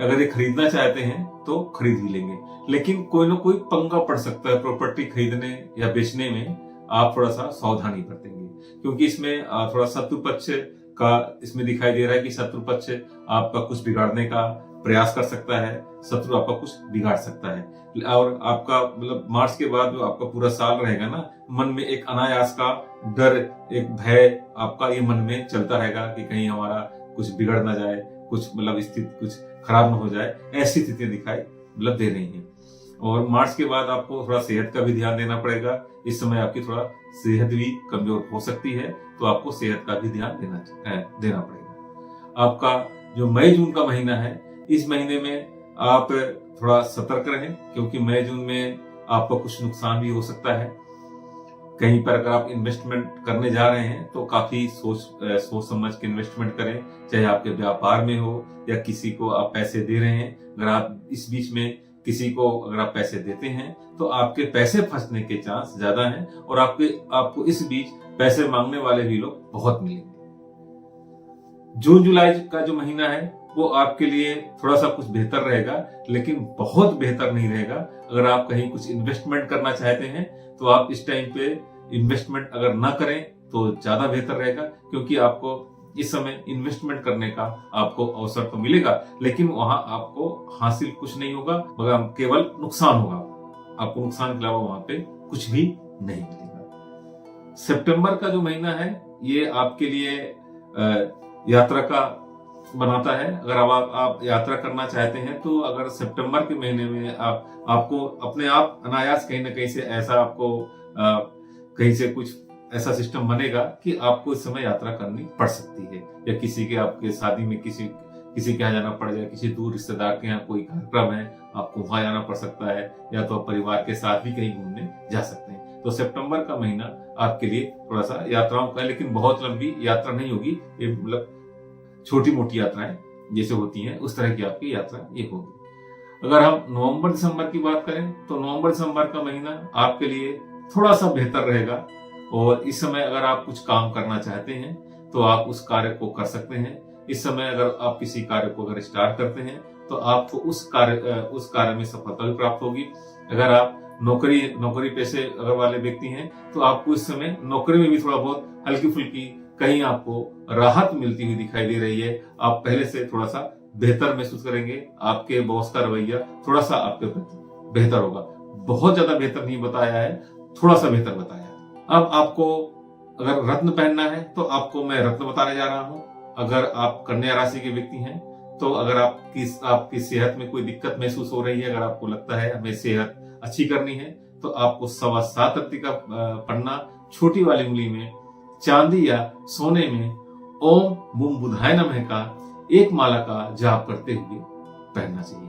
अगर ये खरीदना चाहते हैं तो खरीद भी लेंगे। लेकिन कोई ना कोई पंगा पड़ सकता है प्रॉपर्टी खरीदने या बेचने में। आप थोड़ा सा सावधानी बरतेंगे, क्योंकि इसमें थोड़ा शत्रु पक्ष का इसमें दिखाई दे रहा है कि शत्रु पक्ष आपका कुछ बिगाड़ने का प्रयास कर सकता है। शत्रु आपका कुछ बिगाड़ सकता है। और आपका मतलब मार्च के बाद जो आपका पूरा साल रहेगा ना, मन में एक अनायास का डर, एक भय आपका ये मन में चलता रहेगा कि कहीं हमारा कुछ बिगड़ ना जाए, कुछ मतलब स्थिति कुछ खराब ना हो जाए। ऐसी स्थितियां दिखाई मतलब दे रही हैं। और मार्च के बाद आपको थोड़ा सेहत का भी ध्यान देना पड़ेगा। इस समय आपकी थोड़ा सेहत भी कमजोर हो सकती है, तो आपको सेहत का भी ध्यान देना पड़ेगा। आपका जो मई जून का महीना है, इस महीने में आप थोड़ा सतर्क रहें, क्योंकि मई जून में आपको कुछ नुकसान भी हो सकता है। कहीं पर अगर आप इन्वेस्टमेंट करने जा रहे हैं तो काफी सोच समझ के इन्वेस्टमेंट करें, चाहे आपके व्यापार में हो या किसी को आप पैसे दे रहे हैं। अगर आप इस बीच में किसी को अगर आप पैसे देते हैं तो आपके पैसे फंसने के चांस ज्यादा हैं और आपको इस बीच पैसे मांगने वाले भी लोग बहुत मिलेंगे। जून जुलाई का जो महीना है वो आपके लिए थोड़ा सा कुछ बेहतर रहेगा, लेकिन बहुत बेहतर नहीं रहेगा। अगर आप कहीं कुछ इन्वेस्टमेंट करना चाहते हैं तो आप इस टाइम पे इन्वेस्टमेंट अगर ना करें तो ज्यादा बेहतर रहेगा, क्योंकि आपको इस समय इन्वेस्टमेंट करने का आपको अवसर तो मिलेगा, लेकिन वहां आपको हासिल कुछ नहीं होगा, मगर केवल नुकसान होगा। आपको नुकसान के अलावा वहां पे कुछ भी नहीं मिलेगा। सितंबर का जो महीना है ये आपके लिए यात्रा का बनाता है। अगर आप यात्रा करना चाहते हैं तो अगर सितंबर के महीने में आपको अपने आप अनायास कहीं ना कहीं से ऐसा आपको कहीं से कुछ ऐसा सिस्टम बनेगा कि आपको इस समय यात्रा करनी पड़ सकती है, या किसी के आपके शादी में किसी के यहाँ जाना पड़ जाए, किसी दूर रिश्तेदार के यहाँ कोई कार्यक्रम है, आपको वहां जाना पड़ सकता है, या तो आप परिवार के साथ भी कहीं घूमने जा सकते हैं। तो सितंबर का महीना आपके लिए थोड़ा सा यात्राओं का है, लेकिन बहुत लंबी यात्रा नहीं होगी, ये मतलब छोटी मोटी यात्राएं जैसे होती हैं उस तरह की आपकी यात्रा ये होगी। अगर हम नवंबर दिसंबर की बात करें तो नवंबर दिसंबर का महीना आपके लिए थोड़ा सा बेहतर रहेगा, और इस समय अगर आप कुछ काम करना चाहते हैं तो आप उस कार्य को कर सकते हैं। इस समय अगर आप किसी कार्य को अगर स्टार्ट करते हैं तो आपको उस कार्य में सफलता भी प्राप्त होगी। अगर आप नौकरी पेशे अगर वाले व्यक्ति हैं तो आपको इस समय नौकरी में भी थोड़ा बहुत हल्की फुल्की कहीं आपको राहत मिलती हुई दिखाई दे रही है। आप पहले से थोड़ा सा बेहतर महसूस करेंगे, आपके बॉस का रवैया थोड़ा सा आपके प्रति बेहतर होगा। बहुत ज्यादा बेहतर नहीं बताया है, थोड़ा सा बेहतर बताया है। अब आपको अगर रत्न पहनना है तो आपको मैं रत्न बताने जा रहा हूं। अगर आप कन्या राशि के व्यक्ति हैं तो अगर आपकी सेहत में कोई दिक्कत महसूस हो रही है, अगर आपको लगता है हमें सेहत अच्छी करनी है, तो आपको 7.25 रत्ती का पन्ना छोटी वाली उंगली में चांदी या सोने में ओम बूम बुधाय नमः का एक माला का जाप करते हुए पहनना चाहिए।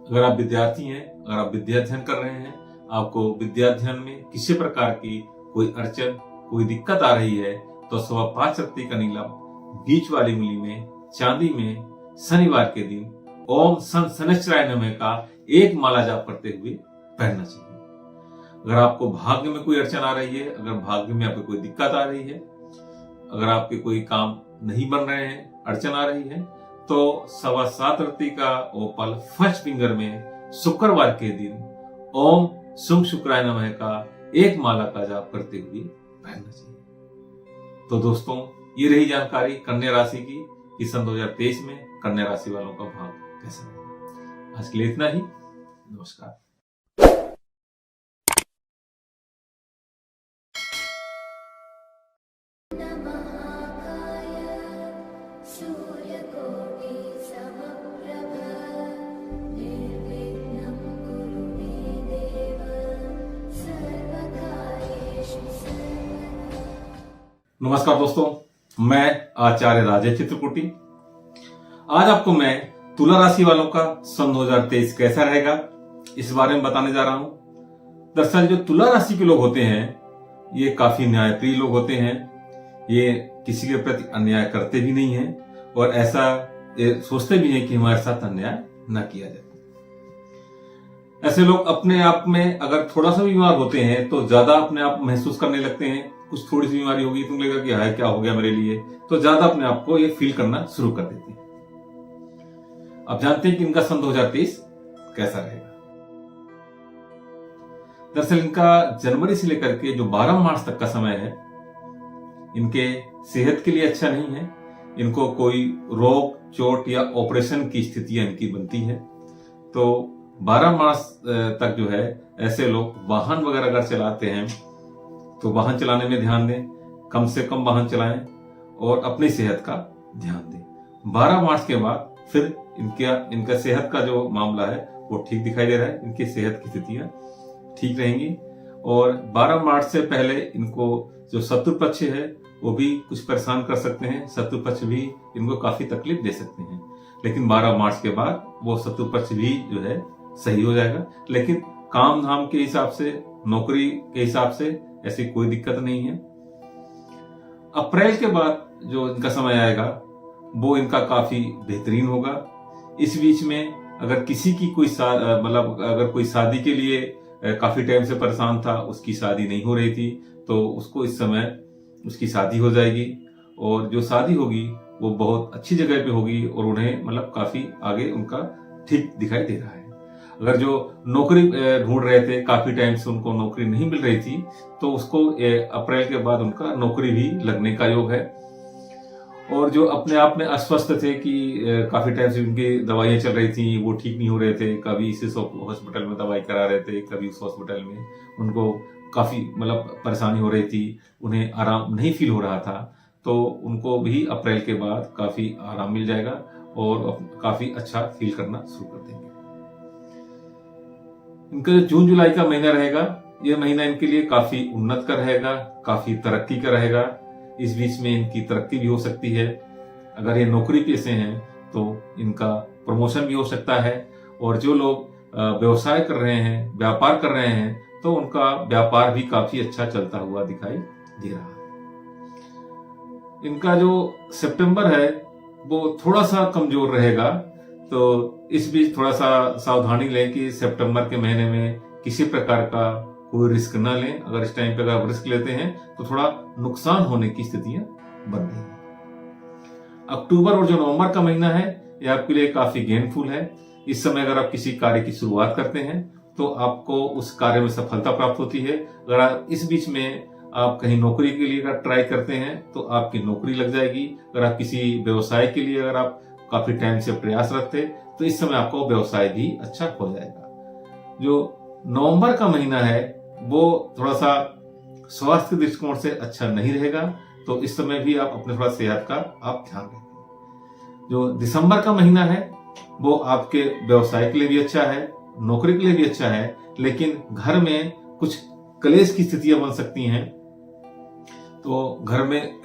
अगर आप विद्यार्थी हैं, अगर आप विद्याध्ययन कर रहे हैं, आपको विद्याध्ययन में किसी प्रकार की कोई अड़चन कोई दिक्कत आ रही है, तो 5.25 रत्ती का नीलम बीच वाली उंगली में चांदी में शनिवार के दिन ओम शनिश्चराय नमः का एक माला जाप करते हुए पहनना चाहिए। अगर आपको भाग्य में कोई अड़चन आ रही है, अगर भाग्य में आपको कोई दिक्कत आ रही है, अगर आपके कोई काम नहीं बन रहे हैं, अड़चन आ रही है, तो 7.25 रत्ती का ओपल फर्स्ट फिंगर में शुक्रवार के दिन ओम शुभ शुक्राय नमः का एक माला का जाप करते हुए पहनना चाहिए। तो दोस्तों, ये रही जानकारी कन्या राशि की कि सन 2023 में कन्या राशि वालों का भाग्य कैसा रहेगा। आज के लिए इतना ही। नमस्कार। नमस्कार दोस्तों, मैं आचार्य राजेश चित्रकूटी। आज आपको मैं तुला राशि वालों का सन 2023 कैसा रहेगा इस बारे में बताने जा रहा हूं। दरअसल जो तुला राशि के लोग होते हैं ये काफी न्यायप्रिय लोग होते हैं। ये किसी के प्रति अन्याय करते भी नहीं हैं और ऐसा सोचते भी हैं कि हमारे साथ अन्याय न किया जाए। ऐसे लोग अपने आप में अगर थोड़ा सा बीमार होते हैं तो ज्यादा अपने आप महसूस करने लगते हैं। कुछ थोड़ी सी बीमारी होगी तो लगेगा कि हाय क्या हो गया मेरे लिए, तो ज्यादा अपने आप को ये फील करना शुरू कर देते हैं। अब जानते हैं कि इनका सन 2023 कैसा रहेगा। दरअसल इनका जनवरी से लेकर के जो 12 मार्च तक का समय है, इनके सेहत के लिए अच्छा नहीं है। इनको कोई रोग चोट या ऑपरेशन की स्थितियां इनकी बनती है। तो 12 मार्च तक जो है ऐसे लोग वाहन वगैरह अगर चलाते हैं तो वाहन चलाने में ध्यान दें, कम से कम वाहन चलाएं और अपनी सेहत का ध्यान दें। 12 मार्च के बाद फिर इनका सेहत का जो मामला है वो ठीक दिखाई दे रहा है। इनकी सेहत की स्थितियां ठीक रहेंगी। और 12 मार्च से पहले इनको जो शत्रु पक्ष है वो भी कुछ परेशान कर सकते हैं। शत्रु पक्ष भी इनको काफी तकलीफ दे सकते हैं, लेकिन 12 मार्च के बाद वो शत्रु पक्ष भी जो है सही हो जाएगा। लेकिन काम धाम के हिसाब से, नौकरी के हिसाब से ऐसी कोई दिक्कत नहीं है। अप्रैल के बाद जो इनका समय आएगा वो इनका काफी बेहतरीन होगा। इस बीच में अगर किसी की कोई मतलब अगर कोई शादी के लिए काफी टाइम से परेशान था, उसकी शादी नहीं हो रही थी, तो उसको इस समय उसकी शादी हो जाएगी। और जो शादी होगी वो बहुत अच्छी जगह पे होगी और उन्हें मतलब काफी आगे उनका ठीक दिखाई दे रहा है। अगर जो नौकरी ढूंढ रहे थे, काफी टाइम से उनको नौकरी नहीं मिल रही थी, तो उसको अप्रैल के बाद उनका नौकरी भी लगने का योग है। और जो अपने आप में अस्वस्थ थे कि काफी टाइम से उनकी दवाइयां चल रही थी, वो ठीक नहीं हो रहे थे, कभी इस हॉस्पिटल में दवाई करा रहे थे, कभी उस हॉस्पिटल में, उनको काफी मतलब परेशानी हो रही थी, उन्हें आराम नहीं फील हो रहा था, तो उनको भी अप्रैल के बाद काफी आराम मिल जाएगा और काफी अच्छा फील करना शुरू कर देंगे। इनका जून जुलाई का महीना रहेगा, यह महीना इनके लिए काफी उन्नत का रहेगा, काफी तरक्की का रहेगा। इस बीच में इनकी तरक्की भी हो सकती है। अगर ये नौकरी पेशे हैं तो इनका प्रमोशन भी हो सकता है, और जो लोग व्यवसाय कर रहे हैं, व्यापार कर रहे हैं, तो उनका व्यापार भी काफी अच्छा चलता हुआ दिखाई दे रहा है। इनका जो सितंबर है वो थोड़ा सा कमजोर रहेगा, तो इस बीच थोड़ा सा सावधानी लें कि सितंबर के महीने में किसी प्रकार का कोई रिस्क न लें। अगर इस टाइम पे अगर आप रिस्क लेते हैं तो थोड़ा नुकसान होने की स्थितियां बन रही हैं। अक्टूबर और जो नवंबर का महीना है यह आपके लिए काफी गेनफुल है। इस समय अगर आप किसी कार्य की शुरुआत करते हैं तो आपको उस कार्य में सफलता प्राप्त होती है। अगर आप इस बीच में आप कहीं नौकरी के लिए अगर ट्राई करते हैं तो आपकी नौकरी लग जाएगी। अगर आप किसी व्यवसाय के लिए अगर आप काफी टाइम से प्रयासरत थे तो इस समय आपका व्यवसाय भी अच्छा हो जाएगा। जो नवंबर का महीना है वो थोड़ा सा स्वास्थ्य के दृष्टिकोण से अच्छा नहीं रहेगा, तो इस समय भी आप अपने थोड़ा सेहत का आप ध्यान रखें। जो दिसंबर का महीना है वो आपके व्यवसाय के लिए भी अच्छा है, नौकरी के लिए भी अच्छा है, लेकिन घर में कुछ क्लेश की स्थितियां बन सकती हैं, तो घर में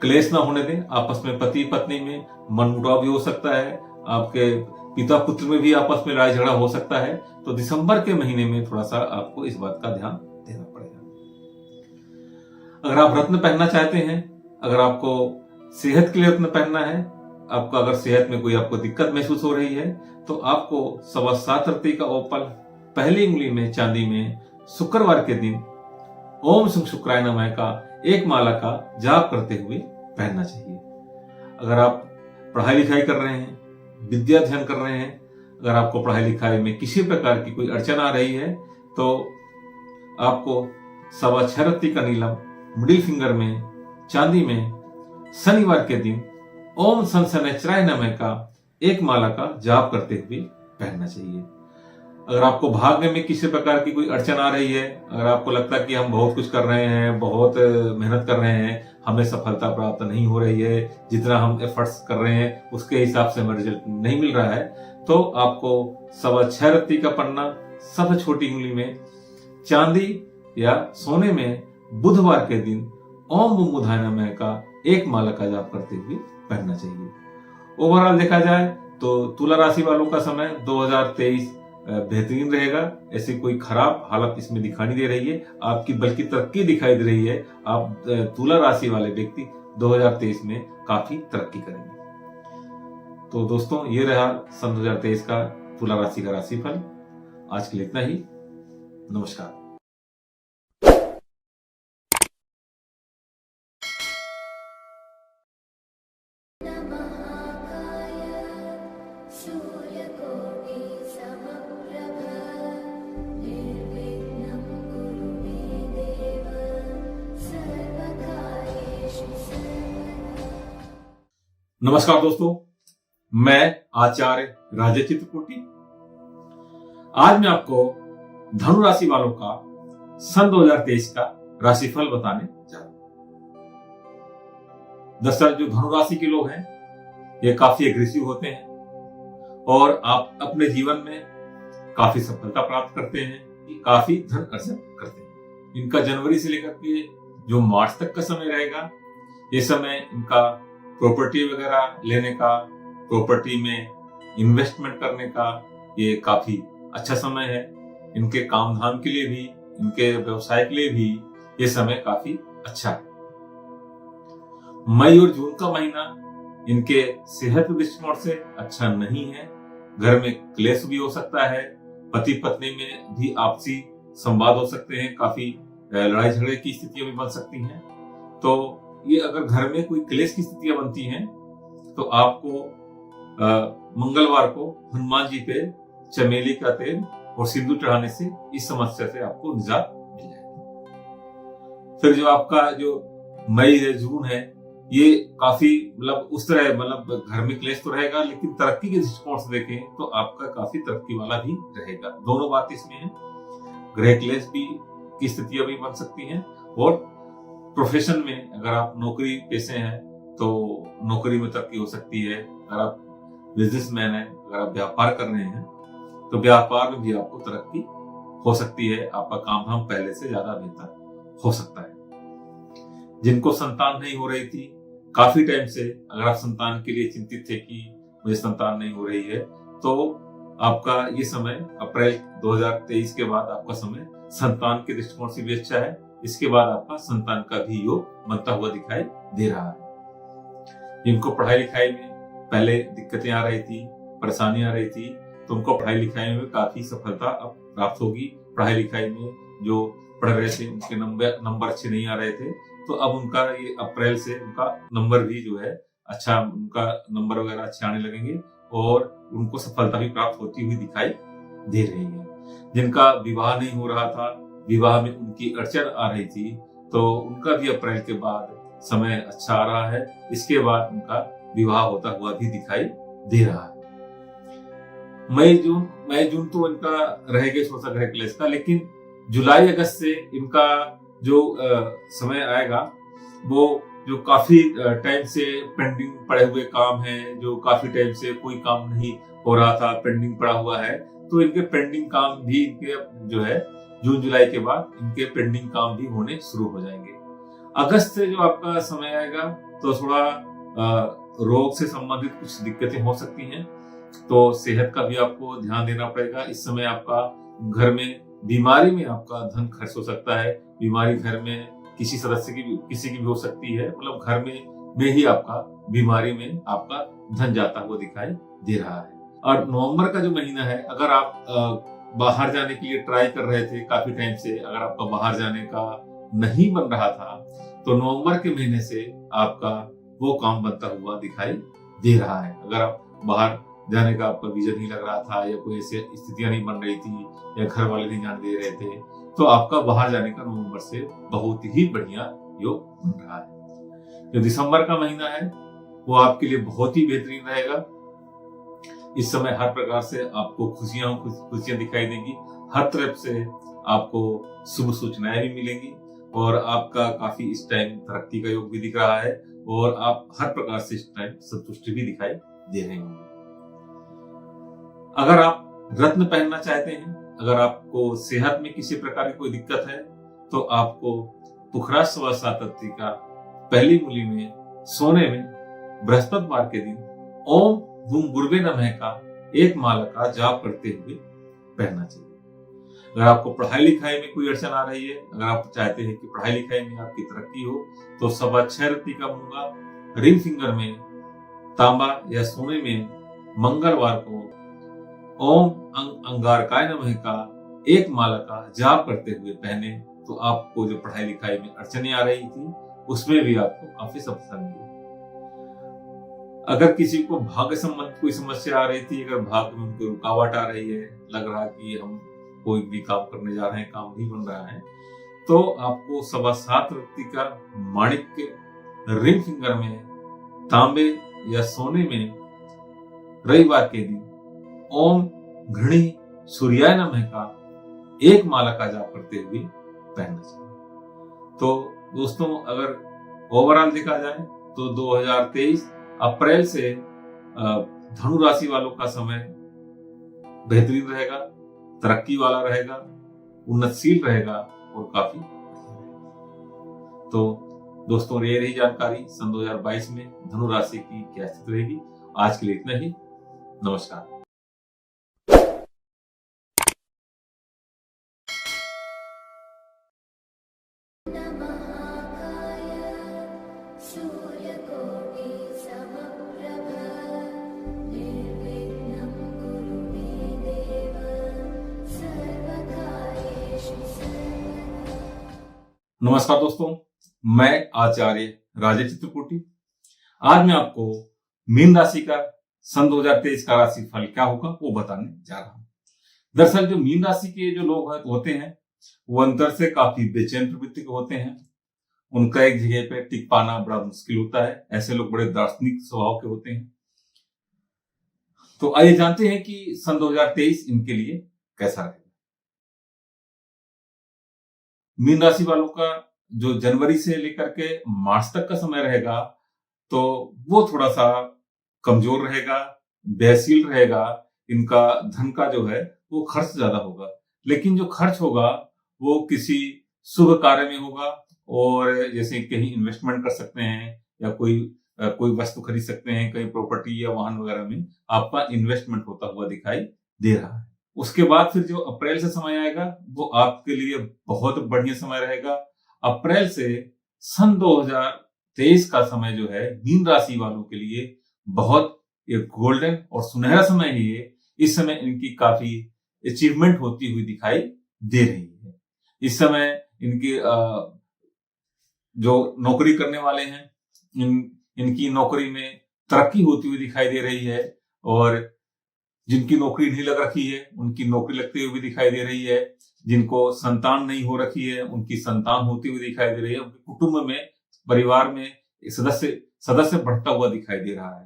क्लेश ना होने दें। आपस में पति पत्नी में मनमुटाव भी हो सकता है, आपके पिता पुत्र में भी आपस में लड़ाई झगड़ा हो सकता है। तो दिसंबर के महीने में थोड़ा सा आपको इस बात का ध्यान देना पड़ेगा। अगर आप रत्न पहनना चाहते हैं, अगर आपको सेहत के लिए रत्न पहनना है, आपका अगर सेहत में कोई आपको दिक्कत महसूस हो रही है, तो आपको 7.25 रत्ती का ओपल पहली उंगली में चांदी में शुक्रवार के दिन ओम शं शुक्राय नमः का एक माला का जाप करते हुए पहनना चाहिए। अगर आप पढ़ाई लिखाई कर रहे हैं, विद्या अध्ययन कर रहे हैं, अगर आपको पढ़ाई लिखाई में किसी प्रकार की कोई अड़चन आ रही है, तो आपको 6.25 रत्ती का नीलम मिडिल फिंगर में चांदी में शनिवार के दिन ओम शं शनैश्चराय नमः का एक माला का जाप करते हुए पहनना चाहिए। अगर आपको भाग्य में किसी प्रकार की कोई अड़चन आ रही है, अगर आपको लगता है कि हम बहुत कुछ कर रहे हैं, बहुत मेहनत कर रहे हैं, हमें सफलता प्राप्त नहीं हो रही है, जितना हम एफर्ट्स कर रहे हैं उसके हिसाब से हमें रिजल्ट नहीं मिल रहा है, तो आपको 6.25 रत्ती का पन्ना सबसे छोटी उंगली में चांदी या सोने में बुधवार के दिन ओम बुम बुधाय नमः का एक माला का जाप करते हुए पहनना चाहिए। ओवरऑल देखा जाए तो तुला राशि वालों का समय 2023 बेहतरीन रहेगा। ऐसी कोई खराब हालत इसमें दिखाई नहीं दे रही है, आपकी बल्कि तरक्की दिखाई दे रही है। आप तुला राशि वाले व्यक्ति 2023 में काफी तरक्की करेंगे। तो दोस्तों, ये रहा सन 2023 का तुला राशि का राशिफल। आज के लिए इतना ही। नमस्कार। नमस्कार दोस्तों, मैं आचार्य राजेश चित्रकोटी। आज मैं आपको धनु राशि वालों का सन 2023 का राशिफल बताने जा रहा हूं। दरअसल जो धनु राशि के लोग हैं ये काफी एग्रेसिव होते हैं और आप अपने जीवन में काफी सफलता प्राप्त करते हैं, काफी धन अर्जन करते हैं। इनका जनवरी से लेकर के जो मार्च तक का समय रहेगा, ये समय इनका प्रॉपर्टी वगैरह लेने का, प्रॉपर्टी में इन्वेस्टमेंट करने का ये काफी अच्छा समय है। इनके काम धाम के लिए भी, इनके व्यवसाय के लिए भी ये समय काफी अच्छा है। मई और जून का महीना इनके सेहत के दृष्टिकोण से अच्छा नहीं है। घर में क्लेश भी हो सकता है, पति पत्नी में भी आपसी संवाद हो सकते हैं, काफी लड़ाई झगड़े की स्थितियां भी बन सकती हैं। तो ये अगर घर में कोई क्लेश की स्थितियां बनती हैं तो आपको मंगलवार को हनुमान जी पे चमेली का तेल और सिंदूर चढ़ाने से इस समस्या से आपको निजात मिल जाएगी। फिर जो आपका जो मई है, जून है, ये काफी मतलब उस तरह मतलब घर में क्लेश तो रहेगा, लेकिन तरक्की के दृष्टिकोण से देखें तो आपका काफी तरक्की वाला भी रहेगा। दोनों बात इसमें है, गृह क्लेश भी की स्थितियां भी बन सकती हैं और प्रोफेशन में अगर आप नौकरी पेशे हैं तो नौकरी में तरक्की हो सकती है। अगर आप बिजनेसमैन हैं, अगर आप व्यापार कर रहे हैं तो व्यापार में भी आपको तरक्की हो सकती है। आपका काम धाम पहले से ज्यादा बेहतर हो सकता है। जिनको संतान नहीं हो रही थी काफी टाइम से, अगर आप संतान के लिए चिंतित थे कि मुझे संतान नहीं हो रही है, तो आपका ये समय अप्रैल 2023 के बाद आपका समय संतान के दृष्टिकोण से भी अच्छा है। इसके बाद आपका संतान का भी योग बनता हुआ दिखाई दे रहा है। जिनको पढ़ाई लिखाई में पहले दिक्कतें आ रही थी, परेशानी आ रही थी, तो उनको पढ़ाई लिखाई में काफी सफलता अब प्राप्त होगी। पढ़ाई लिखाई में जो पढ़ रहे थे उनके नंबर अच्छे नहीं आ रहे थे, तो अब उनका ये अप्रैल से उनका नंबर भी जो है अच्छा, उनका नंबर वगैरह अच्छे आने लगेंगे और उनको सफलता भी प्राप्त होती हुई दिखाई दे रही है। जिनका विवाह नहीं हो रहा था, विवाह में उनकी अड़चन आ रही थी, तो उनका भी अप्रैल के बाद समय अच्छा आ रहा है। इसके बाद उनका विवाह होता हुआ भी दिखाई दे रहा है। मई जून तो इनका रहेगा सोचा ग्रह क्लेश का, लेकिन जुलाई अगस्त से इनका जो समय आएगा वो जो काफी टाइम से पेंडिंग पड़े हुए काम है, जो काफी टाइम से कोई काम नहीं हो रहा था, पेंडिंग पड़ा हुआ है, तो इनके पेंडिंग काम भी इनके जो है जून जुलाई के बाद इनके पेंडिंग काम भी होने शुरू हो जाएंगे। अगस्त से जो आपका समय आएगा तो थोड़ा रोग से संबंधित कुछ दिक्कतें हो सकती हैं, तो सेहत का भी आपको ध्यान देना पड़ेगा। इस समय आपका घर में बीमारी में आपका धन खर्च हो सकता है। बीमारी घर में किसी सदस्य की किसी की भी हो सकती है, मतलब घर में ही आपका बीमारी में आपका धन जाता हुआ दिखाई दे रहा है। और नवंबर का जो महीना है, अगर आप बाहर जाने के लिए ट्राई कर रहे थे काफी टाइम से, अगर आपका बाहर जाने का नहीं बन रहा था, तो नवंबर के महीने से आपका वो काम बनता हुआ दिखाई दे रहा है। अगर आप बाहर जाने का आपका विजन नहीं लग रहा था या कोई ऐसी स्थितियां नहीं बन रही थी या घर वाले नहीं जाने दे रहे थे, तो आपका बाहर जाने का नवंबर से बहुत ही बढ़िया योग बन रहा है। जो दिसंबर का महीना है वो आपके लिए बहुत ही बेहतरीन रहेगा। इस समय हर प्रकार से आपको खुशियां दिखाई देंगी। हर तरफ से आपको शुभ सूचनाएं भी मिलेंगी और आपका काफी इस टाइम तरक्की का योग भी दिख रहा है और आप हर प्रकार से इस टाइम संतुष्टि भी दिखाई दे रहे होंगे। अगर आप रत्न पहनना चाहते हैं, अगर आपको सेहत में किसी प्रकार की कोई दिक्कत है, तो आपको पुखराज सवा का पहली मूली में सोने में बृहस्पतिवार के दिन ओम हुम गुरुवे नमः का एक माला का जाप करते हुए पहनना चाहिए। अगर आपको पढ़ाई लिखाई में कोई अड़चन आ रही है, अगर आप चाहते हैं कि पढ़ाई लिखाई में आपकी तरक्की हो, तो 6.25 रत्ती का मूंगा रिंग फिंगर में तांबा या सोने में मंगलवार को ओम अंगारकाय नमः का एक माला का जाप करते हुए पहने, तो आपको जो पढ़ाई लिखाई में अड़चनें आ रही थी उसमें भी आपको काफी सफलता मिली। अगर किसी को भाग्य संबंधित कोई समस्या आ रही थी, अगर भाग्य में उनको रुकावट आ रही है, लग रहा कि हम कोई भी काम करने जा रहे हैं काम नहीं बन रहा है, तो आपको 7.25 रत्ती का माणिक्य रिंग फिंगर में तांबे या सोने में रविवार के दिन ओम घृणी सूर्याय नमः का एक माला का जाप करते हुए पहनना चाहिए। तो दोस्तों, अगर ओवरऑल देखा जाए तो 2023 अप्रैल से धनु राशि वालों का समय बेहतरीन रहेगा, तरक्की वाला रहेगा, उन्नतशील रहेगा और काफी। तो दोस्तों, ये रही जानकारी सन 2022 में धनु राशि की क्या स्थिति रहेगी। आज के लिए इतना ही। नमस्कार। नमस्कार दोस्तों, मैं आचार्य राजेश चित्रकूटी। आज मैं आपको मीन राशि का सन 2023 का राशि फल क्या होगा वो बताने जा रहा हूं। दरअसल जो मीन राशि के जो लोग होते हैं वो अंतर से काफी बेचैन प्रवृत्ति के होते हैं। उनका एक जगह पे टिक पाना बड़ा मुश्किल होता है। ऐसे लोग बड़े दार्शनिक स्वभाव के होते हैं। तो आइए जानते हैं कि सन 2023 इनके लिए कैसा रहेगा। मीन राशि वालों का जो जनवरी से लेकर के मार्च तक का समय रहेगा तो वो थोड़ा सा कमजोर रहेगा, व्ययशील रहेगा। इनका धन का जो है वो खर्च ज्यादा होगा, लेकिन जो खर्च होगा वो किसी शुभ कार्य में होगा, और जैसे कहीं इन्वेस्टमेंट कर सकते हैं या कोई वस्तु खरीद सकते हैं, कहीं प्रॉपर्टी या वाहन वगैरह में आपका इन्वेस्टमेंट होता हुआ दिखाई दे रहा है। उसके बाद फिर जो अप्रैल से समय आएगा वो आपके लिए बहुत बढ़िया समय रहेगा। अप्रैल से सन 2023 का समय जो है मीन राशि वालों के लिए बहुत एक गोल्डन और सुनहरा समय ही है। इस समय इनकी काफी अचीवमेंट होती हुई दिखाई दे रही है। इस समय इनकी जो नौकरी करने वाले हैं इनकी नौकरी में तरक्की होती हुई दिखाई दे रही है, और जिनकी नौकरी नहीं लग रखी है उनकी नौकरी लगती हुई दिखाई दे रही है। जिनको संतान नहीं हो रखी है उनकी संतान होती हुई दिखाई दे रही है। उनके कुटुंब में, परिवार में सदस्य बढ़ता हुआ दिखाई दे रहा है।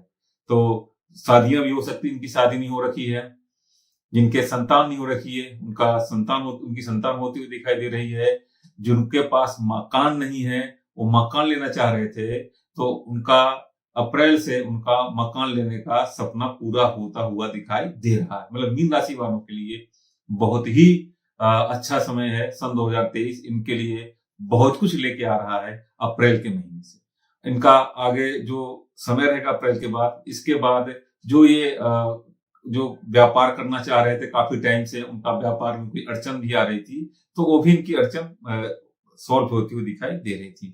तो शादियां भी हो सकती, इनकी शादी नहीं हो रखी है। जिनके संतान नहीं हो रखी है उनकी संतान होती हुई दिखाई दे रही है। जिनके पास मकान नहीं है वो मकान लेना चाह रहे थे तो उनका अप्रैल से उनका मकान लेने का सपना पूरा होता हुआ दिखाई दे रहा है। मतलब मीन राशि वालों के लिए बहुत ही अच्छा समय है सन 2023। इनके लिए बहुत कुछ लेके आ रहा है अप्रैल के महीने से। इनका आगे जो समय रहेगा अप्रैल के बाद, इसके बाद जो ये जो व्यापार करना चाह रहे थे काफी टाइम से, उनका व्यापार में कोई अड़चन भी आ रही थी तो वो भी इनकी अड़चन सॉल्व होती हुई दिखाई दे रही थी।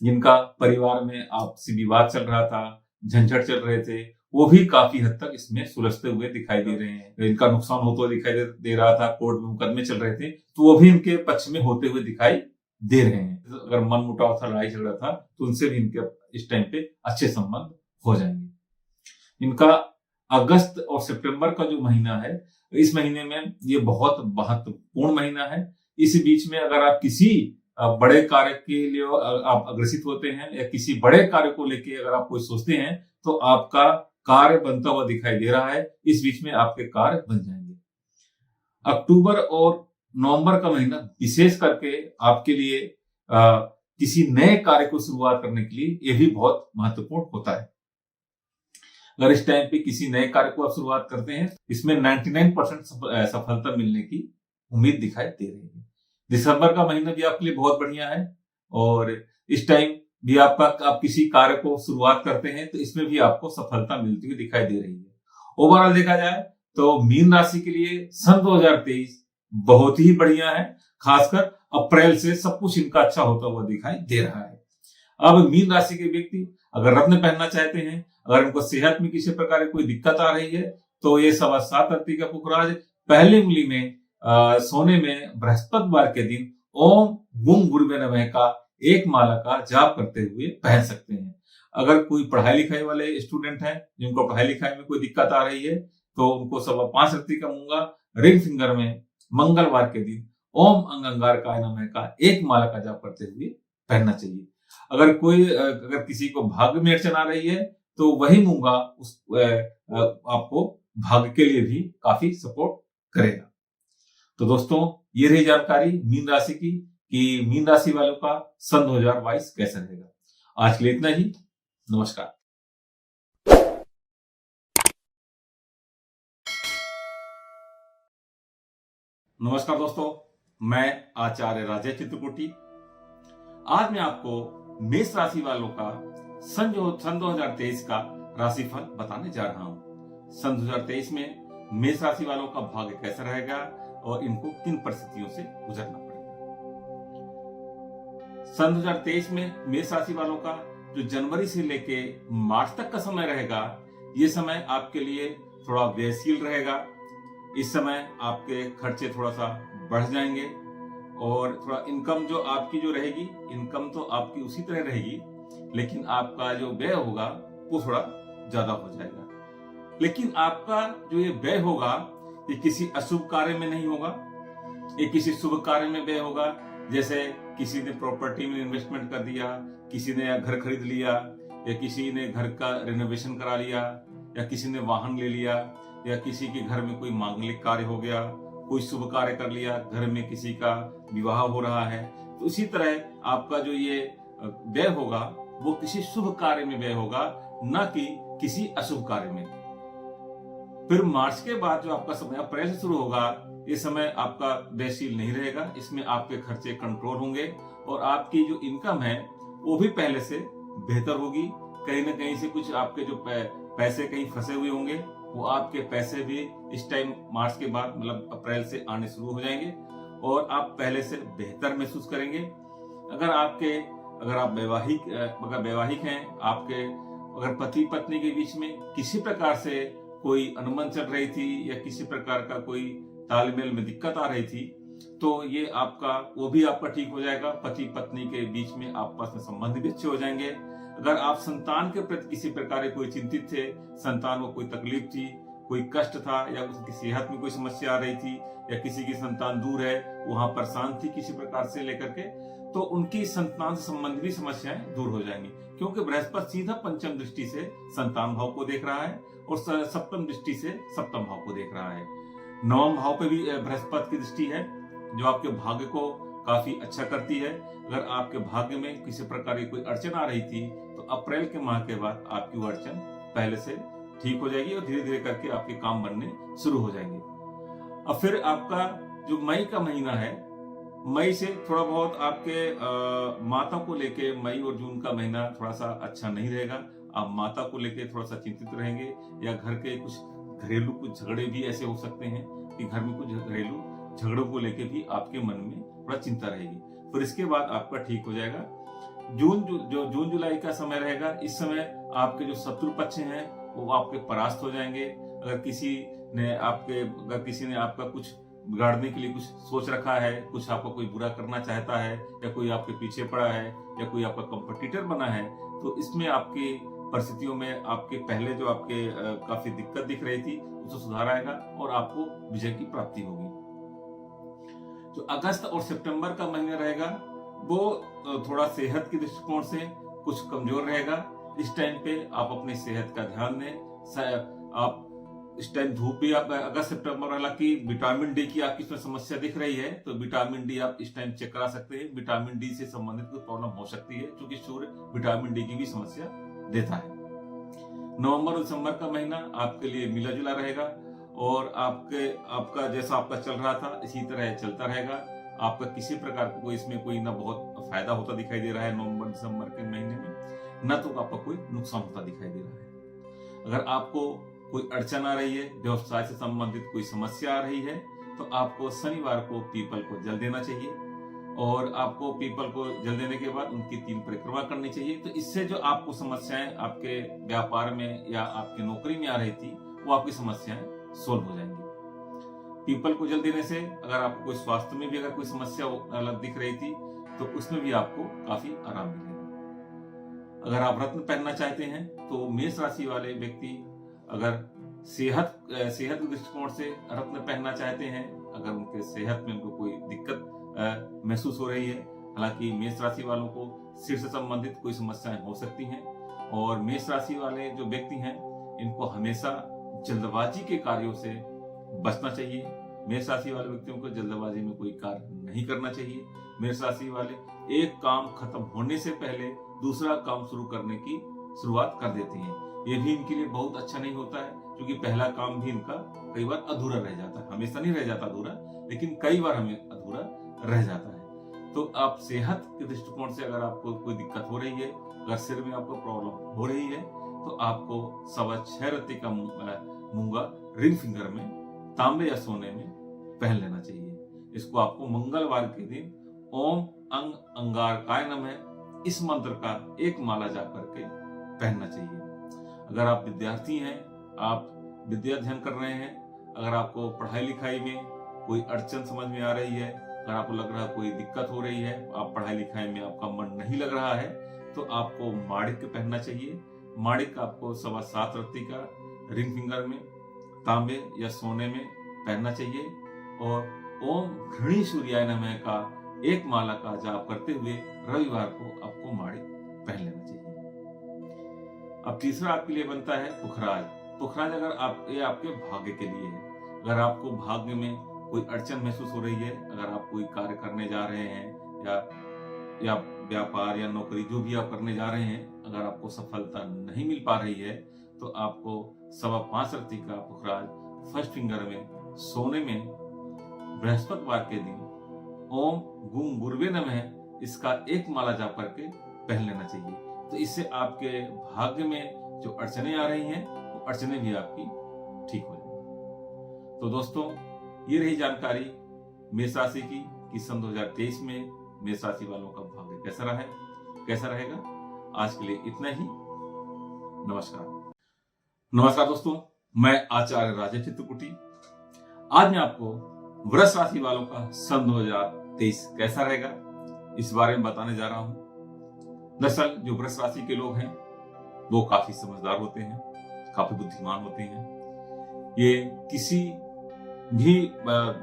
जिनका परिवार में आपसी विवाद चल रहा था, झंझट चल रहे थे, वो भी काफी हद तक इसमें सुलझते हुए दिखाई दे रहे हैं। इनका नुकसान होता हुआ दिखाई दे रहा था, कोर्ट में मुकदमे चल रहे थे तो वो भी इनके पक्ष में होते हुए दिखाई दे रहे हैं। अगर मन मुटाव था, लड़ाई झगड़ा था तो उनसे भी इनके इस टाइम पे अच्छे संबंध हो जाएंगे। इनका अगस्त और सितंबर का जो महीना है, इस महीने में ये बहुत महत्वपूर्ण महीना है। इस बीच में अगर आप किसी बड़े कार्य के लिए आप अग्रसित होते हैं या किसी बड़े कार्य को लेके अगर आप कोई सोचते हैं तो आपका कार्य बनता हुआ दिखाई दे रहा है। इस बीच में आपके कार्य बन जाएंगे। अक्टूबर और नवंबर का महीना विशेष करके आपके लिए किसी नए कार्य को शुरुआत करने के लिए ये भी बहुत महत्वपूर्ण होता है। अगर इस टाइम पे किसी नए कार्य को आप शुरुआत करते हैं, इसमें 99% सफलता मिलने की उम्मीद दिखाई दे रही है। दिसंबर का महीना भी आपके लिए बहुत बढ़िया है, और इस टाइम भी आप किसी कार्य को शुरुआत करते हैं तो इसमें भी आपको सफलता मिलती हुई दिखाई दे रही है। ओवरऑल देखा जाए तो मीन राशि के लिए सन 2023 बहुत ही बढ़िया है। खासकर अप्रैल से सब कुछ इनका अच्छा होता हुआ दिखाई दे रहा है। अब मीन राशि के व्यक्ति अगर रत्न पहनना चाहते हैं, अगर उनको सेहत में किसी प्रकार की कोई दिक्कत आ रही है तो ये 7.25 रत्ती का पुखराज पहली उंगली में सोने में बृहस्पतिवार के दिन ओम गुम गुरुवे नमः का एक माला का जाप करते हुए पहन सकते हैं। अगर कोई पढ़ाई लिखाई वाले स्टूडेंट हैं जिनको पढ़ाई लिखाई में कोई दिक्कत आ रही है तो उनको 5.25 रत्ती का मूंगा रिंग फिंगर में मंगलवार के दिन ओम अंगारकाय नमः का एक माला का जाप करते हुए पहनना चाहिए। अगर किसी को भाग्य में अड़चन आ रही है तो वही मूंगा आपको भाग्य के लिए भी काफी सपोर्ट करेगा। तो दोस्तों, ये रही जानकारी मीन राशि की कि मीन राशि वालों का सन 2022 कैसा रहेगा। आज के लिए इतना ही। नमस्कार। नमस्कार दोस्तों, मैं आचार्य राजेश चित्रकूटी। आज मैं आपको मेष राशि वालों का सन 2023 का राशिफल बताने जा रहा हूं। सन 2023 में मेष राशि वालों का भाग्य कैसा रहेगा और इनको किन परिस्थितियों से गुजरना पड़ेगा। सन 2023 में मेष राशि वालों का जो जनवरी से लेके मार्च तक का समय रहेगा, ये समय आपके लिए थोड़ा व्ययशील रहेगा। इस समय आपके खर्चे थोड़ा सा बढ़ जाएंगे, और थोड़ा इनकम जो आपकी जो रहेगी, इनकम तो आपकी उसी तरह रहेगी, लेकिन आपका जो व्यय होगा वो थोड़ा ज्यादा हो जाएगा। लेकिन आपका जो ये व्यय होगा ये किसी अशुभ कार्य में नहीं होगा, ये किसी शुभ कार्य में व्यय होगा। जैसे किसी ने प्रॉपर्टी में इन्वेस्टमेंट कर दिया, किसी ने घर खरीद लिया, या किसी ने घर का रिनोवेशन करा लिया, या किसी ने वाहन ले लिया, या किसी के घर में कोई मांगलिक कार्य हो गया, कोई शुभ कार्य कर लिया, घर में किसी का विवाह हो रहा है, तो इसी तरह आपका जो ये व्यय होगा वो किसी शुभ कार्य में व्यय होगा, न कि किसी अशुभ कार्य में। फिर मार्च के बाद जो आपका समय अप्रैल से शुरू होगा, ये समय आपका व्ययशील नहीं रहेगा। इसमें आपके खर्चे कंट्रोल होंगे और आपकी जो इनकम है वो भी पहले से बेहतर होगी। कहीं ना कहीं से कुछ आपके जो पैसे कहीं फंसे हुए होंगे, वो आपके पैसे भी इस टाइम मार्च के बाद मतलब अप्रैल से आने शुरू हो जाएंगे और आप पहले से बेहतर महसूस करेंगे। अगर आप वैवाहिक हैं, आपके अगर पति पत्नी के बीच में किसी प्रकार से कोई अनबन चल रही थी या किसी प्रकार का कोई तालमेल में दिक्कत आ रही थी, तो ये वो भी आपका ठीक हो जाएगा। पति पत्नी के बीच में आपस में संबंध भी अच्छे हो जाएंगे। अगर आप संतान के प्रति किसी प्रकार के कोई चिंतित थे, संतान को कोई तकलीफ थी, कोई कष्ट था या उसकी सेहत में कोई समस्या आ रही थी या किसी की संतान दूर है, वहां परेशान थी किसी प्रकार से लेकर के, तो उनकी संतान से संबंधित समस्याएं दूर हो जाएंगी। क्योंकि बृहस्पति सीधा पंचम दृष्टि से संतान भाव को देख रहा है और सप्तम दृष्टि से सप्तम भाव को देख रहा है। नवम भाव पे भी बृहस्पति की दृष्टि है, जो आपके भाग्य को काफी अच्छा करती है। अगर आपके भाग्य में किसी प्रकार की कोई अड़चन आ रही थी, तो अप्रैल के माह के बाद आपकी वो अड़चन पहले से ठीक हो जाएगी और धीरे धीरे करके आपके काम बनने शुरू हो जाएंगे। अब फिर आपका जो मई का महीना है, मई से थोड़ा बहुत आपके माता को लेके मई और जून का महीना थोड़ा सा अच्छा नहीं रहेगा। आप माता को लेके थोड़ा सा चिंतित रहेंगे या घर के कुछ घरेलू कुछ झगड़े भी ऐसे हो सकते हैं कि घर में कुछ घरेलू झगड़ों को लेके भी आपके मन में थोड़ा चिंता रहेगी। फिर इसके बाद आपका ठीक हो जाएगा। जून जुलाई का समय रहेगा, इस समय आपके जो शत्रु पक्ष हैं वो आपके परास्त हो जाएंगे। अगर किसी ने आपका कुछ बिगाड़ने के लिए कुछ सोच रखा है, कुछ आपको कोई बुरा करना चाहता है या कोई आपके पीछे पड़ा है या कोई आपका कंपटीटर बना है, तो इसमें आपकी परिस्थितियों में आपके पहले जो आपके काफी दिक्कत दिख रही थी उसमें सुधार आएगा और आपको विजय की प्राप्ति होगी। जो अगस्त और सितंबर का महीना रहेगा वो थोड़ा सेहत के दृष्टिकोण से कुछ कमजोर रहेगा। इस टाइम पे आप अपनी सेहत का ध्यान दें। आप इस टाइम धूप भी आप अगस्त सितंबर, हालांकि विटामिन डी की आपकी इसमें समस्या दिख रही है, तो विटामिन डी आप इस टाइम चेक करा सकते हैं। विटामिन डी से संबंधित कोई प्रॉब्लम हो सकती है, क्योंकि सूर्य विटामिन डी की भी समस्या देता है। नवंबर और दिसंबर का महीना आपके लिए मिला जुला रहेगा और आपका जैसा आपका चल रहा था इसी तरह चलता रहेगा। आपका किसी प्रकार का कोई इसमें कोई ना बहुत फायदा होता दिखाई दे रहा है नवंबर दिसंबर के महीने में, न तो आपका कोई नुकसान होता दिखाई दे रहा है। अगर आपको कोई अड़चन आ रही है, व्यवसाय से संबंधित कोई समस्या आ रही है, तो आपको शनिवार को पीपल को जल देना चाहिए और आपको पीपल को जल देने के बाद उनकी 3 परिक्रमा करनी चाहिए। तो इससे जो आपको समस्याएं आपके व्यापार में या आपकी नौकरी में आ रही थी, वो आपकी समस्याएं सोल्व हो जाएंगी। पीपल को जल देने से अगर आपको कोई स्वास्थ्य में भी अगर कोई समस्या अलग दिख रही थी, तो उसमें भी आपको काफी आराम मिलेगा। अगर आप रत्न पहनना चाहते हैं, तो मेष राशि वाले व्यक्ति अगर सेहत के दृष्टिकोण से रत्न पहनना चाहते हैं, अगर उनके सेहत में उनको कोई दिक्कत महसूस हो रही है, हालांकि मेष राशि वालों को सिर से संबंधित कोई समस्याएं हो सकती हैं और मेष राशि वाले जो व्यक्ति हैं इनको हमेशा जल्दबाजी के कार्यों से बचना चाहिए। मेष राशि वाले व्यक्तियों को जल्दबाजी में कोई कार्य नहीं करना चाहिए। मेष राशि वाले एक काम खत्म होने से पहले दूसरा काम शुरू करने की शुरुआत कर देते हैं। ये भी इनके लिए बहुत अच्छा नहीं होता है, क्योंकि पहला काम भी इनका कई बार अधूरा रह जाता है। हमेशा नहीं रह जाता अधूरा, लेकिन कई बार हमें अधूरा रह जाता है। तो आप सेहत के दृष्टिकोण से अगर आपको कोई दिक्कत हो रही है, अगर सिर में आपको प्रॉब्लम हो रही है, तो आपको 6.25 रत्ती का मूंगा रिंग फिंगर में तांबे या सोने में पहन लेना चाहिए। इसको आपको मंगलवार के दिन ओम अंग अंगारकाय नमः इस मंत्र का एक माला जा करके पहनना चाहिए। अगर आप विद्यार्थी हैं, आप विद्या अध्ययन कर रहे हैं, अगर आपको पढ़ाई लिखाई में कोई अड़चन समझ में आ रही है, अगर आपको लग रहा है कोई दिक्कत हो रही है, आप पढ़ाई लिखाई में आपका मन नहीं लग रहा है, तो आपको माणिक पहनना चाहिए। माणिक आपको 7.25 रत्ती का रिंग फिंगर में तांबे या सोने में पहनना चाहिए और ओम घृणी सूर्याय नमः का एक माला का जाप करते हुए रविवार को आपको माणिक पहन लेना चाहिए। अब तीसरा आपके लिए बनता है पुखराज। पुखराज अगर ये आपके भाग्य के लिए है। अगर आपको भाग्य में कोई अड़चन महसूस हो रही है, अगर आप कोई कार्य करने जा रहे हैं या या व्यापार या नौकरी जो भी आप करने जा रहे हैं, अगर आपको सफलता नहीं मिल पा रही है तो आपको 5.25 रत्ती का पुखराज फर्स्ट फिंगर में सोने में बृहस्पतिवार के दिन ओम गुम गुरुवे नमः इसका एक माला जाप करके पहन लेना चाहिए। तो इससे आपके भाग्य में जो अड़चने आ रही हैं वो अड़चने भी आपकी ठीक हो जाएंगी। तो दोस्तों, ये रही जानकारी मेष राशि की कि सन 2023 में मेष राशि वालों का भाग्य कैसा रहेगा। आज के लिए इतना ही। नमस्कार दोस्तों, मैं आचार्य राजेश चित्रकुटी। आज मैं आपको वृष राशि वालों का सन 2023 कैसा रहेगा इस बारे में बताने जा रहा हूं। दरअसल जो वृष राशि के लोग हैं वो काफी समझदार होते हैं, काफी बुद्धिमान होते हैं। ये किसी भी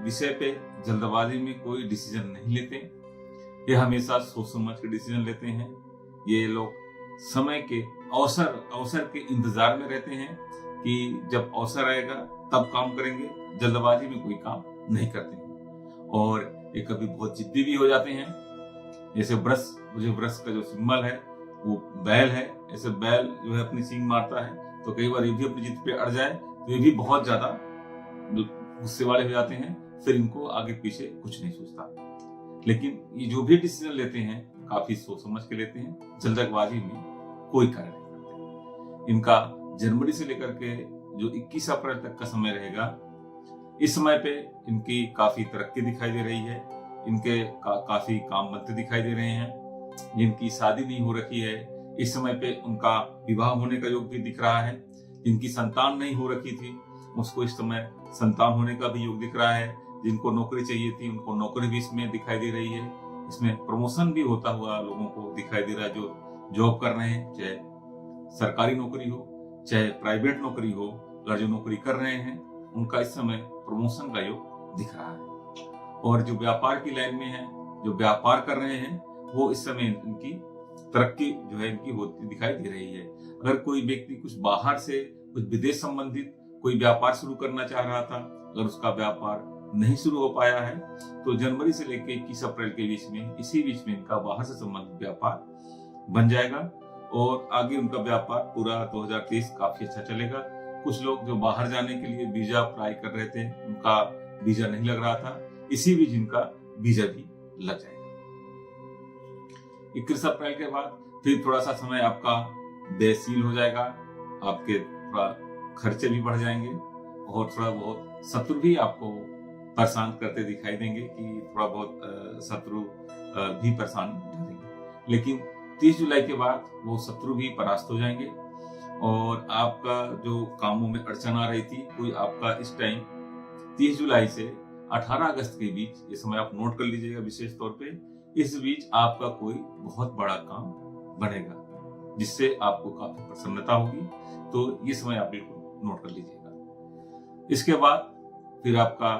विषय पे जल्दबाजी में कोई डिसीजन नहीं लेते। ये हमेशा सोच समझ के डिसीजन लेते हैं। ये लोग समय के अवसर के इंतजार में रहते हैं कि जब अवसर आएगा तब काम करेंगे, जल्दबाजी में कोई काम नहीं करते हैं। और ये कभी बहुत जिद्दी भी हो जाते हैं। जैसे वृष का जो सिंबल है वो बैल है। ऐसे बैल जो है अपनी सींग मारता है तो कई बार ये भी अपनी जिद पे अड़ जाए तो ये भी बहुत ज्यादा गुस्से वाले हो जाते हैं। फिर इनको आगे पीछे कुछ नहीं सोचता। लेकिन ये जो भी डिसीजन लेते हैं काफी सोच समझ के लेते हैं, जल्दबाजी में कोई कार्य नहीं करते। इनका जनवरी से लेकर के जो 21 अप्रैल तक का समय रहेगा, इस समय पे इनकी काफी तरक्की दिखाई दे रही है। इनके काफी काम बनते दिखाई दे रहे हैं। जिनकी शादी नहीं हो रखी है, इस समय पे उनका विवाह होने का योग भी दिख रहा है। जिनकी संतान नहीं हो रखी थी उसको इस समय संतान होने का भी योग दिख रहा है। जिनको नौकरी चाहिए थी उनको नौकरी भी इसमें दिखाई दे रही है। इसमें प्रमोशन भी होता हुआ लोगों को दिखाई दे रहा है। जो जॉब कर रहे हैं, चाहे सरकारी नौकरी हो चाहे प्राइवेट नौकरी हो, अगर जो नौकरी कर रहे हैं उनका इस समय प्रमोशन का योग दिख रहा है। और जो व्यापार की लाइन में है, जो व्यापार कर रहे हैं, वो इस समय इनकी तरक्की जो है इनकी होती दिखाई दे रही है। अगर कोई व्यक्ति कुछ बाहर से कुछ विदेश संबंधित कोई व्यापार शुरू करना चाह रहा था, अगर उसका व्यापार नहीं शुरू हो पाया है तो जनवरी से लेकर 21 अप्रैल के बीच में इसी बीच में इनका बाहर से संबंधित व्यापार बन जाएगा और आगे उनका व्यापार पूरा 2023 काफी अच्छा चलेगा। कुछ लोग जो बाहर जाने के लिए वीजा अप्लाई कर रहे थे, उनका वीजा नहीं लग रहा था, इसी बीच इनका वीजा भी लग जाएगा। 21 अप्रैल के बाद फिर थोड़ा सा समय आपका व्ययशील हो जाएगा। आपके थोड़ा खर्चे भी बढ़ जाएंगे और थोड़ा बहुत शत्रु भी आपको परेशान करते दिखाई देंगे कि थोड़ा बहुत शत्रु भी परेशान करेंगे। लेकिन 30 जुलाई के बाद वो शत्रु भी परास्त हो जाएंगे और आपका जो कामों में अड़चन आ रही थी, कोई आपका इस टाइम 30 जुलाई से 18 अगस्त के बीच, ये समय आप नोट कर लीजिएगा विशेष तौर पे, इस बीच आपका कोई बहुत बड़ा काम बनेगा जिससे आपको काफी प्रसन्नता होगी। तो ये समय आप बिल्कुल नोट कर लीजिएगा। इसके बाद फिर आपका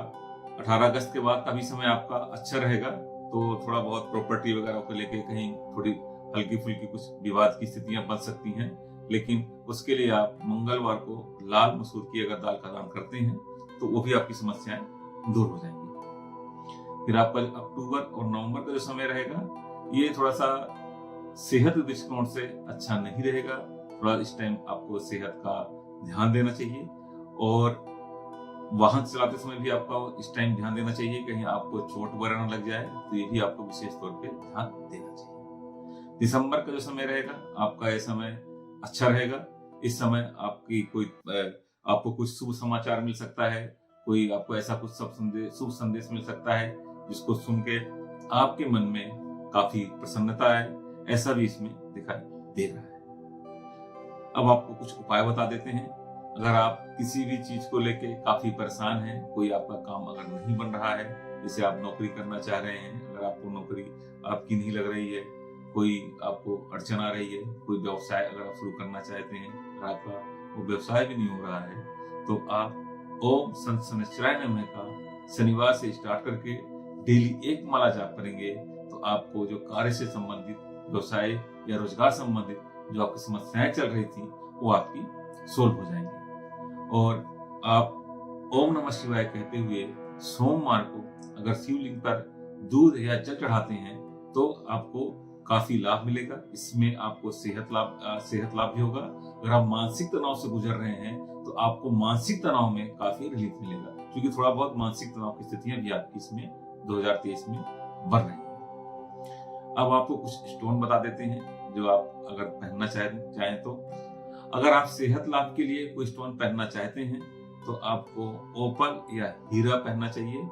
18 अगस्त के बाद का भी समय आपका अच्छा रहेगा। तो थोड़ा बहुत प्रॉपर्टी वगैरह को लेके कहीं थोड़ी हल्की फुल्की कुछ विवाद की स्थितियां बन सकती हैं, लेकिन उसके लिए आप मंगलवार को लाल मसूर की अगर दाल का दान करते हैं तो वो भी आपकी समस्याएं दूर हो जाएंगी। फिर आपका अक्टूबर और नवंबर का जो समय रहेगा ये थोड़ा सा सेहत दृष्टिकोण से अच्छा नहीं रहेगा। थोड़ा इस टाइम आपको सेहत का ध्यान देना चाहिए और वाहन चलाते समय भी आपका इस टाइम ध्यान देना चाहिए, कहीं आपको चोट वगैरह न लग जाए, तो ये भी आपको विशेष तौर पे ध्यान देना चाहिए। दिसंबर का जो समय रहेगा आपका ये समय अच्छा रहेगा। इस समय आपको कुछ शुभ समाचार मिल सकता है, कोई आपको ऐसा कुछ शुभ संदेश मिल सकता है जिसको सुन के आपके मन में काफी प्रसन्नता है, ऐसा भी इसमें दिखाई दे रहा है। अब आपको कुछ उपाय बता देते हैं। अगर आप किसी भी चीज को लेके काफी परेशान हैं, कोई आपका काम अगर नहीं बन रहा है, जैसे आप नौकरी करना चाह रहे हैं, अगर आपको नौकरी आपकी नहीं लग रही है, कोई आपको अड़चन आ रही है, कोई व्यवसाय अगर आप शुरू करना चाहते हैं, अगर आपका वो व्यवसाय भी नहीं हो रहा है, तो आप ओम संत शनिश्चराय नमः का शनिवार से स्टार्ट करके डेली एक माला जाप करेंगे तो आपको जो कार्य से संबंधित, व्यवसाय या रोजगार संबंधित जो आपकी समस्याएं चल रही थी वो आपकी सोल्व हो जाएंगी। और आप ओम नमः शिवाय कहते हुए सोमवार को अगर शिवलिंग पर दूध या जल चढ़ाते हैं तो आपको काफी लाभ मिलेगा। इसमें आपको सेहत लाभ भी होगा। अगर आप मानसिक तनाव से गुजर रहे हैं तो आपको मानसिक तनाव में काफी रिलीफ मिलेगा, क्योंकि थोड़ा बहुत मानसिक तनाव की स्थितियां भी आपकी इसमें 2023 में बढ़ रही हैं। अब आपको कुछ स्टोन बता देते हैं जो आप अगर पहनना चाहें तो। अगर आप सेहत लाभ के लिए कोई स्टोन पहनना चाहते हैं तो आपको ओपल या हीरा पहनना चाहिए।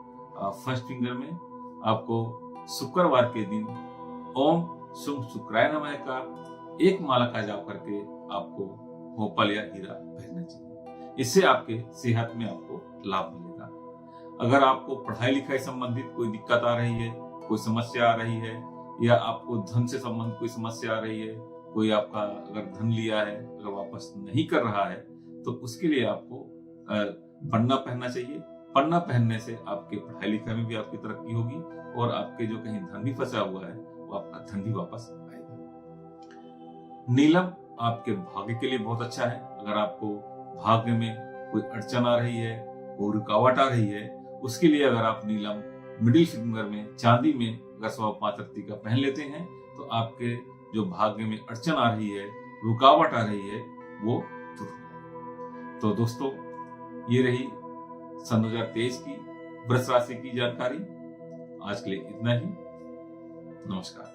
फर्स्ट फिंगर में आपको शुक्रवार के दिन ओम शुभ शुक्राय नमः का एक माला का जाप करके आपको ओपल या हीरा पहनना चाहिए। इससे आपके सेहत में आपको लाभ मिलेगा। अगर आपको पढ़ाई लिखाई संबंधित कोई दिक्कत आ रही है, कोई समस्या आ रही है, या आपको धन से संबंधित कोई समस्या आ रही है, कोई आपका अगर धन लिया है अगर वापस नहीं कर रहा है, तो उसके लिए आपको पन्ना पहनना चाहिए। पन्ना पहनने से आपके पढ़ाई लिखाई में भी आपकी तरक्की होगी और आपके जो कहीं धन भी फंसा हुआ है वो आपका धन भी वापस आएगा। नीलम आपके भाग्य के लिए बहुत अच्छा है। अगर आपको भाग्य में कोई अड़चन आ रही है, कोई रुकावट आ रही है, उसके लिए अगर आप नीलम मिडिल फिंगर में चांदी में अगर 105 रत्ती का पहन लेते हैं तो आपके जो भाग्य में अड़चन आ रही है, रुकावट आ रही है, वो दूर हो जाएगी। तो दोस्तों, ये रही सन 2023 की वृष राशि की जानकारी। आज के लिए इतना ही। नमस्कार।